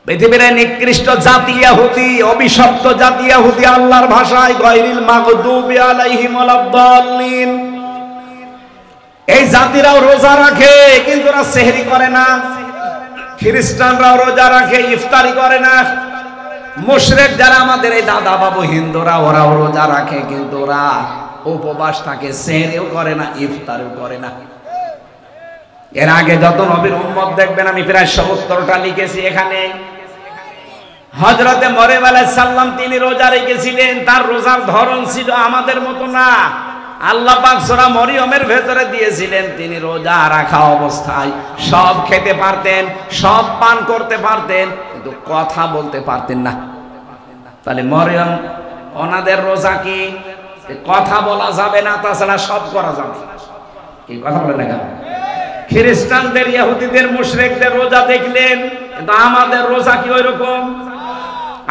পৃথিবীর নিকৃষ্ট জাতি ইহুদি, অভিশপ্ত জাতি ইহুদি, আল্লাহর ভাষায় গায়রিল মাগদুবি আলাইহিম ওয়ালাদ-দাল্লিন। এই জাতিরাও রোজা রাখে কিন্তু ওরা সেহরি করে না। খ্রিস্টানরাও রোজা রাখে, ইফতারি করে না। মুশরিক যারা আমাদের এই দাদা বাবু হিন্দুরা, ওরাও রোজা রাখে কিন্তু ওরা উপবাস থাকে, সেহরিও করে না, ইফতারিও করে না। এর আগে যত নবীর উম্মত দেখবেন, আমি প্রায় ৭০টা লিখেছি এখানে। হযরতে মরিয়ম আলাইহিস সালাম তিনি রোজা রেখেছিলেন, তার রোজার ধরন ছিল আমাদের মতো না। আল্লাহ পাক সূরা মরিয়মের ভেতরে দিয়েছিলেন, তিনি রোজা রাখা অবস্থায় সব খেতে পারতেন, সব পান করতে পারতেন, কিন্তু কথা বলতে পারতেন না। তাহলে মরিয়ম ওনাদের রোজা কি কথা বলা যাবে না, তাছাড়া সব করা যাবে? কি কথা বলে না কেন? খ্রিস্টানদের, ইহুদিদের, মুশরিকদের রোজা দেখলেন, কিন্তু আমাদের রোজা কি ওই রকম?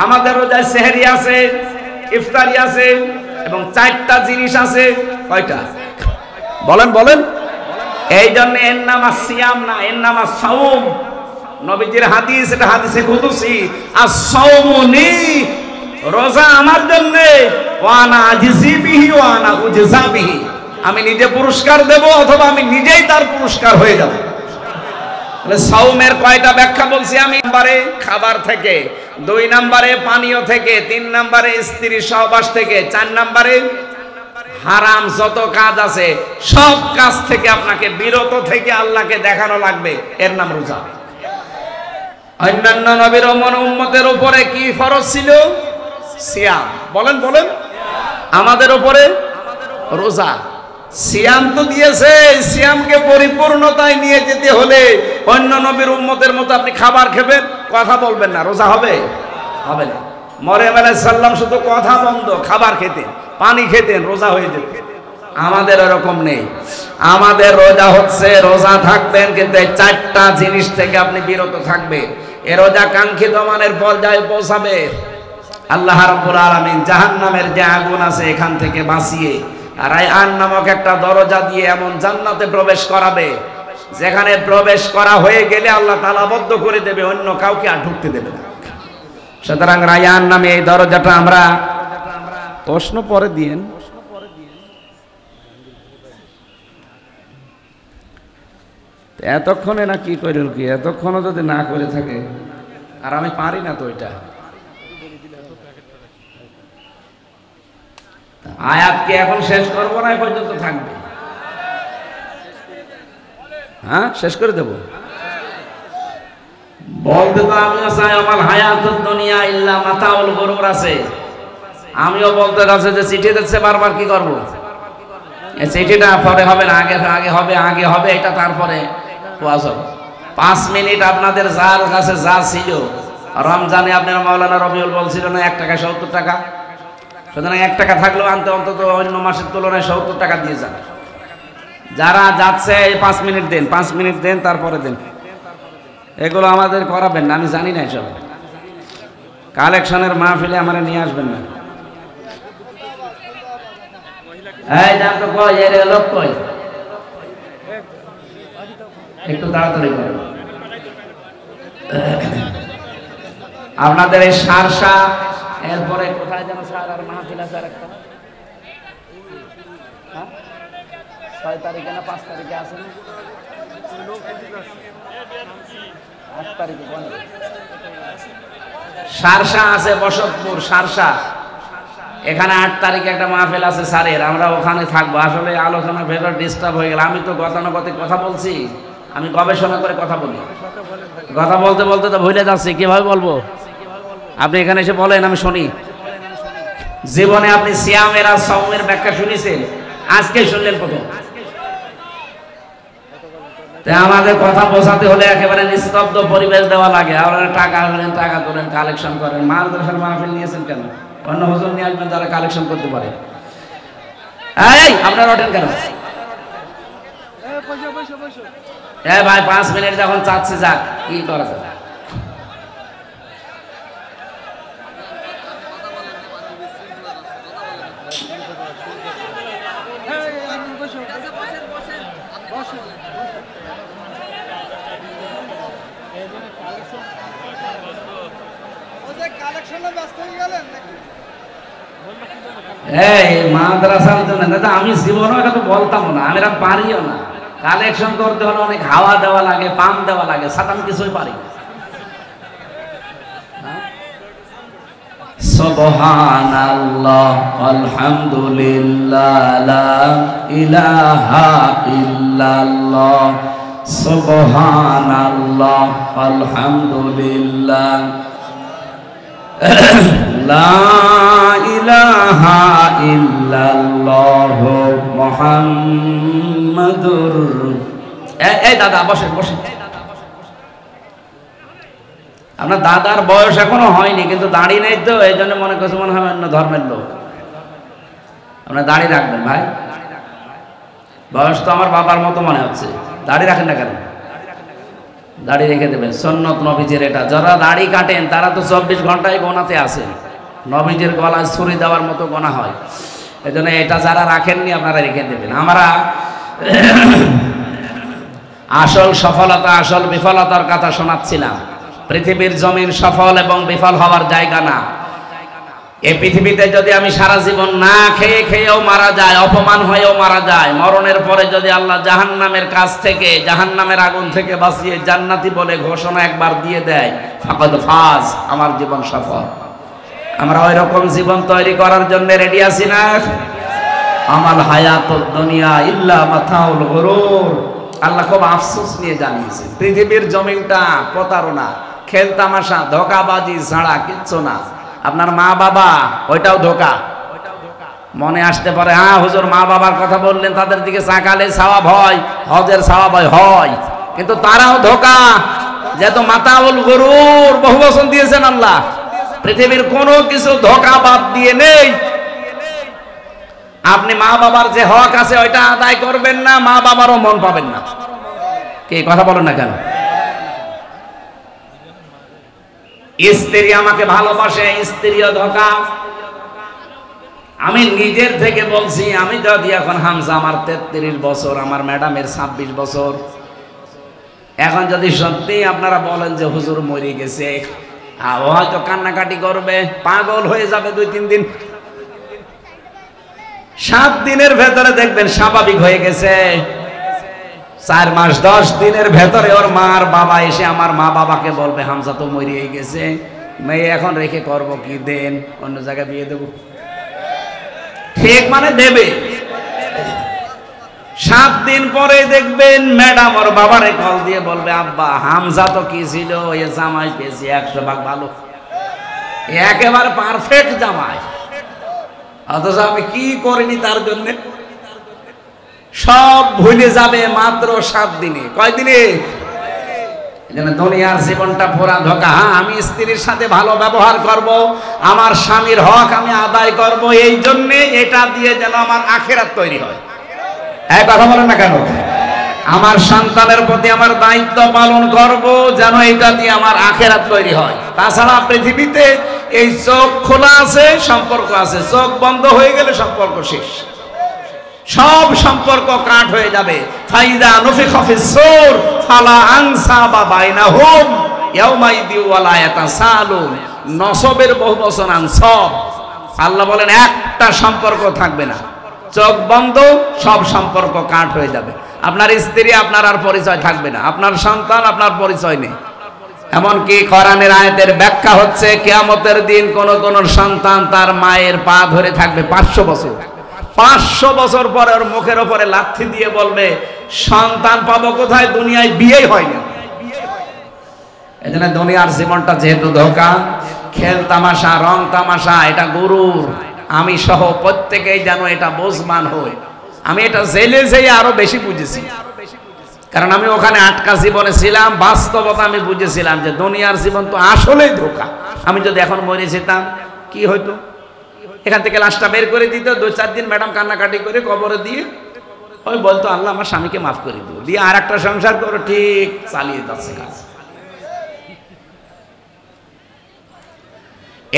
আমাদের রোজায় সেহরি আছে, ইফতারি আছে এবং 4টা জিনিস আছে। কয়টা বলেন বলেন? এই জন্য এর নাম সিয়াম না, এর নাম সাওম। নবীজির হাদিস, এটা হাদিসে কুদসি, as-সাওমুনি, রোজা আমার জন্য, ওয়া আনা আজিজি বিহি ওয়া আনা উজজা বিহি, আমি নিজে পুরস্কার দেব অথবা আমি নিজেই তার পুরস্কার হয়ে যাব। তাহলে সাওমের কয়টা ব্যাখ্যা বলছি আমি? নম্বরে খাবার থেকে, 2 নম্বরে পানীয় থেকে, 3 নম্বরে স্ত্রী সহবাস থেকে, 4 নম্বরে হারাম যত কাজ আছে সব কাজ থেকে আপনাকে বিরত থেকে আল্লাহকে দেখানো লাগবে, এর নাম রোজা। অন্যান্য নবীর উম্মতের উপরে কি ফরজ ছিল? সিয়াম। বলেন বলেন? আমাদের উপরে রোজা। সিয়াম তো দিয়েছে, সিয়ামকে পরিপূর্ণতায় নিয়ে যেতে হলে অন্য নবীর উম্মতের মতো আপনি খাবার খাবেন, কথা বলবেন না, রোজা হবে? হবে না। মরিয়ম আলাইহিস সালাম শুধু কথা বন্ধ, খাবার খেতেন, পানি খেতেন, রোজা হয়ে যেত। আমাদের এরকম নেই। আমাদের রোজা হচ্ছে, রোজা থাকবেন কিন্তু এই 4টা জিনিস থেকে আপনি বিরত থাকবে। এ রোজা কাঙ্ক্ষিত মানের পর্যায়ে পৌঁছাবে। আল্লাহ রাব্বুল আলামিন জাহান্নামের যে আগুন আছে এখান থেকে বাঁচিয়ে রায়্যান নামক একটা দরজা দিয়ে এমন জান্নাতে প্রবেশ করাবে, যেখানে প্রবেশ করা হয়ে গেলে আল্লাহ তালাবদ্ধ করে দেবে, অন্য কাউকে আর ঢুকতে দেবে না। সুতরাং রায়্যান নামে এই দরজাটা আমরা, প্রশ্ন পরে দিয়েন, এতক্ষণে না কি করে কি, এতক্ষণও যদি না করে থাকে, আর আমি পারি না তো এটা। আয়াতকে এখন শেষ করবো না, এ পর্যন্ত থাকবে? হ্যাঁ, শেষ করে দেব। বলতে তো আমিও চাই আমার হায়াতুদ দুনিয়া ইল্লা মাতাউল গুরুর আছে। আমিও বলতে যাচ্ছে যে চিঠি দিচ্ছে বারবার, কি করব? এই চিঠিটা পরে হবে না, আগে আগে হবে, আগে হবে এটা, তারপরে 5 মিনিট আপনাদের যার কাছে যা ছিল রমজানে, আপনার মাওলানা রবিউল বলছিল না 1 টাকা 70 টাকা, সুতরাং 1 টাকা থাকলেও আনতে অন্তত অন্য মাসের তুলনায় 70 টাকা দিয়ে যান। যারা যাচ্ছে 5 মিনিট দেন, 5 মিনিট দেন, তারপরে দেন। এগুলো আমাদের করাবেন না, আমি জানি না এসব। কালেকশনের মাহফিলে আমরা নিয়ে আসবেন না। এই যান তো, কই এর লোক কই? একটু তাড়াতাড়ি করুন। আপনাদের এই সারসা, এরপরে কোথায় যেন সার আর মাহফিল আছে আরেকটা, 6 তারিখে না 5 তারিখে আছে না? 8 তারিখে সারসা আছে, বসতপুর সারসা, এখানে 8 তারিখে একটা মাহফিল আছে স্যারের, আমরা ওখানে থাকবো। আসলে আলোচনার ভেতর ডিস্টার্ব হয়ে গেল। আমি তো গতানুগতিক কথা বলছি, আমি গবেষণা করে কথা বলি। কথা বলতে বলতে তো ভুলে যাচ্ছি, কিভাবে বলবো? আপনি এখানে এসে বলেন, আমি শুনি। জীবনে আপনি সিয়ামের আর সাওমের ব্যাখ্যা শুনেছেন? আজকে শুনলেন প্রথম। আমাদের কথা বোঝাতে হলে একেবারে নিস্তব্ধ পরিবেশ দেওয়া লাগে। আপনারা টাকা হলেন, টাকা তোলেন, কালেকশন করেন। মাদ্রাসার মাহফিল নিয়েছেন কেন? অন্য হুজুর নিয়ে আসবেন যারা কালেকশন করতে পারে। এই আপনারা ওঠেন কেন? ভাই 5 মিনিট যখন চাচ্ছে যাক, কি করা যায়? এই মাদ্রাসার জন্য দাদা আমি জীবনও এটা তো বলতাম না, আমি এটা পারিও না। কালেকশন করতে হলে অনেক হাওয়া দেওয়া লাগে, পাম দেওয়া লাগে, সাতাম কিছুই পারি না। সুবহানাল্লাহ আলহামদুলিল্লাহ লা ইলাহা ইল্লাল্লাহ সুবহানাল্লাহ আলহামদুলিল্লাহ লা ইলাহা ইল্লাল্লাহ মুহাম্মাদুর। এই দাদা বসেন বসেন। আপনার দাদার বয়স এখনো হয়নি, কিন্তু দাড়ি নেই তো, এই জন্য মনে করছে মনে হয় অন্য ধর্মের লোক। আপনার দাড়ি রাখবেন ভাই, বয়স তো আমার বাবার মতো মনে হচ্ছে। দাড়ি রাখেন না কেন? দাড়ি রেখে দেবেন, সুন্নত নবীজির এটা। যারা দাড়ি কাটেন তারা তো 24 ঘন্টায় গোনাতে আসেন, নবীজির গলায় ছুরি দেওয়ার মতো গোনা হয়। এই জন্য এটা যারা রাখেননি আপনারা রেখে দেবেন। আমরা আসল সফলতা আসল বিফলতার কথা শোনাচ্ছিলাম। পৃথিবীর জমিন সফল এবং বিফল হওয়ার জায়গা না। এই পৃথিবীতে যদি আমি সারা জীবন না খেয়ে খেয়েও মারা যায়, অপমান হয়েও মারা যায়, মরণের পরে যদি আল্লাহ জাহান্নামের কাছ থেকে, জাহান্নামের আগুন থেকে বাঁচিয়ে জান্নাতি বলে ঘোষণা একবার দিয়ে দেয়, ফাকাদ ফাজ, আমার জীবন সফল। আমরা ওই রকম জীবন তৈরি করার জন্য রেডি আছি না? আমাল হায়াতুদ দুনিয়া ইল্লা মাতাউল গুরুর। আল্লাহ খুব আফসোস নিয়ে জানিয়েছেন, পৃথিবীর জমিনটা প্রতারণা, খেল তামাশা, ধোঁকাবাজি ছাড়া কিচ্ছু না। আপনার মা বাবা ওইটাও ধোঁকা। মনে আসতে পারে হ্যাঁ হুজুর মা বাবার কথা বললেন, তাদের দিকে চাকালে সওয়াব হয়, হজের সওয়াব হয়, কিন্তু তারাও ধোঁকা। যেহেতু মাতাউল গুরুর বহু বচন দিয়েছেন আল্লাহ, পৃথিবীর কোনো কিছু ধোঁকা বাদ দিয়ে নেই। আপনি মা বাবার যে হক আছে ওইটা আদায় করবেন না, মা বাবারও মন পাবেন না। কি কথা বলেন না কেন? স্ত্রী আমাকে ভালোবাসে, স্ত্রীও ধোঁকা। আমি নিজের থেকে বলছি, আমি যদি এখন হামজা আমার 33 বছর, আমার ম্যাডামের 26 বছর, এখন যদি সত্যি আপনারা বলেন যে হুজুর মরে গেছে, ও হয়তো কান্নাকাটি করবে, পাগল হয়ে যাবে 2-3 দিন। 7 দিনের ভেতরে দেখবেন স্বাভাবিক হয়ে গেছে। 4 মাস 10 দিনের ভেতরে ওর মা আর বাবা এসে আমার মা বাবাকে বলবে হামজা তো মরিয়ে গেছে, মেয়ে এখন রেখে করব কি, দেন অন্য জায়গায় বিয়ে দেব। ঠিক মানে দেবে। 7 দিন পরে দেখবেন ম্যাডাম ওর বাবারে কল দিয়ে বলবে আব্বা হামজা তো কি ছিল, ওই জামাই পেয়েছি 100 ভাগ ভালো, একেবারে পারফেক্ট জামাই, অথচ আমি কি করিনি তার জন্য। সব ভুলে যাবে মাত্র 7 দিনে। কয়দিনে? এজন্য দুনিয়ার জীবনটা পুরা ধোঁকা। হ্যাঁ আমি স্ত্রীর সাথে ভালো ব্যবহার করব, আমার স্বামীর হক আমি আদায় করব, এই জন্য এটা দিয়ে যেন আমার আখিরাত তৈরি হয়। এই কথা বলেন না কেন? আমার সন্তানের প্রতি আমার দায়িত্ব পালন করব, যেন এটা দিয়ে আমার আখিরাত তৈরি হয়। তাছাড়া পৃথিবীতে এই চোখ খোলা আছে সম্পর্ক আছে, চোখ বন্ধ হয়ে গেলে সম্পর্ক শেষ, সব সম্পর্ক কাট হয়ে যাবে। ফাইদা নুফিখা ফিস সূর ফালা আনসাবা বাইনাহুম ইয়াউমাইদি ওয়ালা ইয়াতাসালুন। নসবের বহুবচন আনসাব। আল্লাহ বলেন একটা সম্পর্ক থাকবে না, চোখ বন্ধ, সব সম্পর্ক কাট হয়ে যাবে। আপনার স্ত্রী আপনার আর পরিচয় থাকবে না, আপনার সন্তান আপনার পরিচয় নেই। এমনকি কোরআনের আয়াতের ব্যাখ্যা হচ্ছে কিয়ামতের দিন কোন কোন সন্তান তার মায়ের পা ধরে থাকবে 500 বছর। 500 বছর পরে ওর মুখের উপরে লাথি দিয়ে বলবে সন্তান পাবো কোথায়, দুনিয়ায় বিয়েই হয় না। এজন্য দুনিয়ার জীবনটা যেহেতু ধোঁকা, খেল তামাশা, রং তামাশা, এটা গুরুর। আমি সহ প্রত্যেকেই যেন এটা বোঝমান হয়। আমি এটা জেলে যেয়ে আরো বেশি বুঝেছি, কারণ আমি ওখানে আটকা জীবনে ছিলাম। বাস্তবতা আমি বুঝেছিলাম যে দুনিয়ার জীবন তো আসলেই ধোঁকা। আমি যদি এখন মরে যেতাম কি হইতো? এখান থেকে লাশটা বের করে দিত, 2-4 দিন ম্যাডাম কান্নাকাটি করে কবরে দিয়ে ওই বলতো আল্লাহ আমার স্বামীকে মাফ করে দিও, দিয়ে আর একটা সংসার করো, ঠিক চালিয়ে যাচ্ছে কাজ।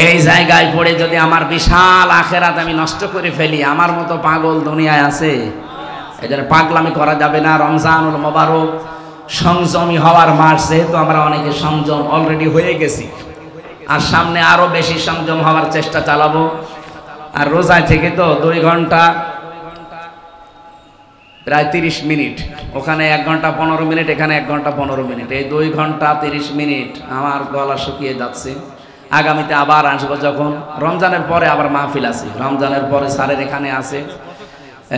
এই জায়গায় পড়ে যদি আমার বিশাল আখেরাত আমি নষ্ট করে ফেলি, আমার মতো পাগল দুনিয়ায় আছে? এই জন্য পাগলামি করা যাবে না। রমজানুল মোবারক সংযমী হওয়ার মাস, যেহেতু আমরা অনেকে সংযম অলরেডি হয়ে গেছি, আর সামনে আরো বেশি সংযম হওয়ার চেষ্টা চালাবো। আর রোজায় থেকে তো 2 ঘন্টা প্রায় 30 মিনিট, ওখানে 1 ঘন্টা 15 মিনিট, এখানে 1 ঘন্টা 15 মিনিট, এই 2 ঘন্টা 30 মিনিট আমার গলা শুকিয়ে যাচ্ছে। আগামীতে আবার আসবো যখন রমজানের পরে, আবার মাহফিল আছে রমজানের পরে, স্যারের এখানে আছে,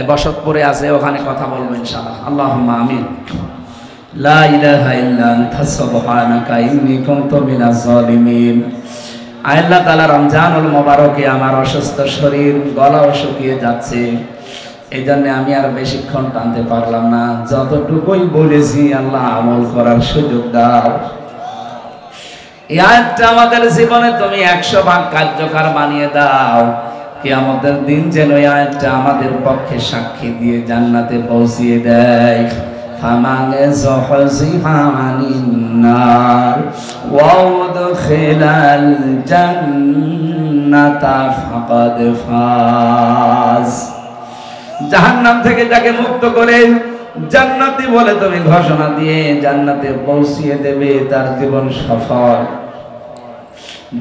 বসতপুরে আছে, ওখানে কথা বলবো ইনশাআল্লাহ। আল্লাহুম্মা আমিন। লা ইলাহা ইল্লা আনতা সুবহানাকা ইন্নী কুনতু মিনাজ জালিমিন। আল্লাহ তাআলা রমজানুল মোবারকে আমার অসুস্থ শরীর, গলাও শুকিয়ে যাচ্ছে, এই জন্য আমি আর বেশিক্ষণ টানতে পারলাম না। যতটুকুই বলেছি আল্লাহ আমল করার সুযোগ দাও। এই আয়াতটা আমাদের জীবনে তুমি 100 ভাগ কার্যকর বানিয়ে দাও। কিয়ামতের দিন যেন এই আয়াতটা আমাদের পক্ষে সাক্ষী দিয়ে জান্নাতে পৌঁছিয়ে দেয়। ফামান যুহজিহা আনিন নার ওয়া উদখিলাল জান্নাতা ফাকাদ ফাজ। জাহান্নাম থেকে যাকে মুক্ত করে জান্নাতি বলে তুমি ঘোষণা দিয়ে জান্নাতে পৌঁছিয়ে দেবে, তার জীবন সফল।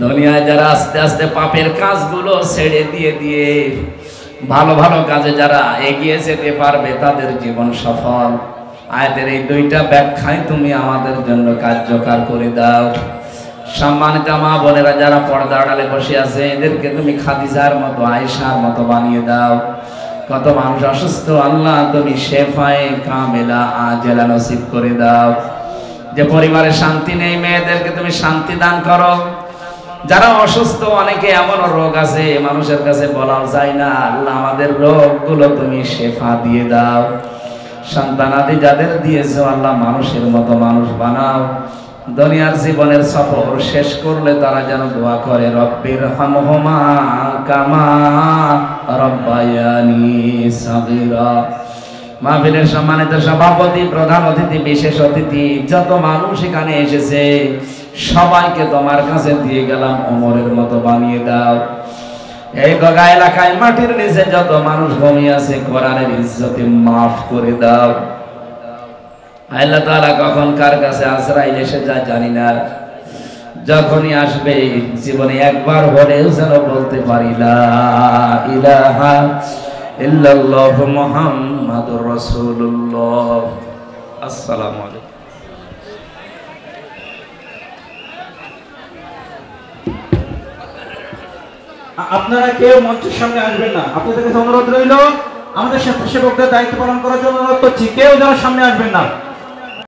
দুনিয়ায় যারা আস্তে আস্তে পাপের কাজগুলো ছেড়ে দিয়ে দিয়ে ভালো ভালো কাজে যারা এগিয়ে যেতে পারবে, তাদের জীবন সফল। আয়াতের এই 2টা ব্যাখ্যায় তুমি আমাদের জন্য কার্যকর করে দাও। সম্মানিত মা বোনেরা যারা পর্দার আড়ালে বসে আছে, এদেরকে তুমি খাদিজার মতো, আয়েশার মতো বানিয়ে দাও। কত মানুষ অসুস্থ, আল্লাহ তুমি শেফায়ে কামেলা আজেলা নসিব করে দাও। যে পরিবারে শান্তি নেই, মেয়েদেরকে তুমি শান্তি দান করো। যারা অসুস্থ, অনেকে এমন রোগ আছে মানুষের কাছে বলাও যায় না, আল্লাহ আমাদের রোগগুলো তুমি শেফা দিয়ে দাও। সন্তানাদি যাদের দিয়েছো আল্লাহ মানুষের মতো মানুষ বানাও। দুনিয়ার জীবনের সফর শেষ করলে তারা যেন দোয়া করে, রব্বির হামহুমা কামা রব্বায়ানি সাগীরা। মাহফিলের সম্মানিত সভাপতি, প্রধান অতিথি, বিশেষ অতিথি, যত মানুষ এখানে এসেছে সবাইকে তোমার কাছে দিয়ে গেলাম, ওমরের মতো বানিয়ে দাও। এই গগা এলাকায় মাটির নিচে যত মানুষ ঘুমিয়ে আছে, কোরআনের ইজ্জতে মাফ করে দাও। আল্লাহ তাআলা কখন কার কাছে আজরাইল এসে যায় জানি না, যখনই আসবে জীবনে একবার হলেও যেন বলতে পারি লা ইলাহা ইল্লাল্লাহ মুহাম্মাদুর রাসূলুল্লাহ। আসসালামু আলাইকুম। আপনারা কেউ মঞ্চের সামনে আসবেন না, আপনাদের কাছে অনুরোধ রইল। আমাদের স্বেচ্ছাসেবকদের দায়িত্ব পালন করার জন্য অনুরোধ করছি, কেউ যেন সামনে আসবেন না।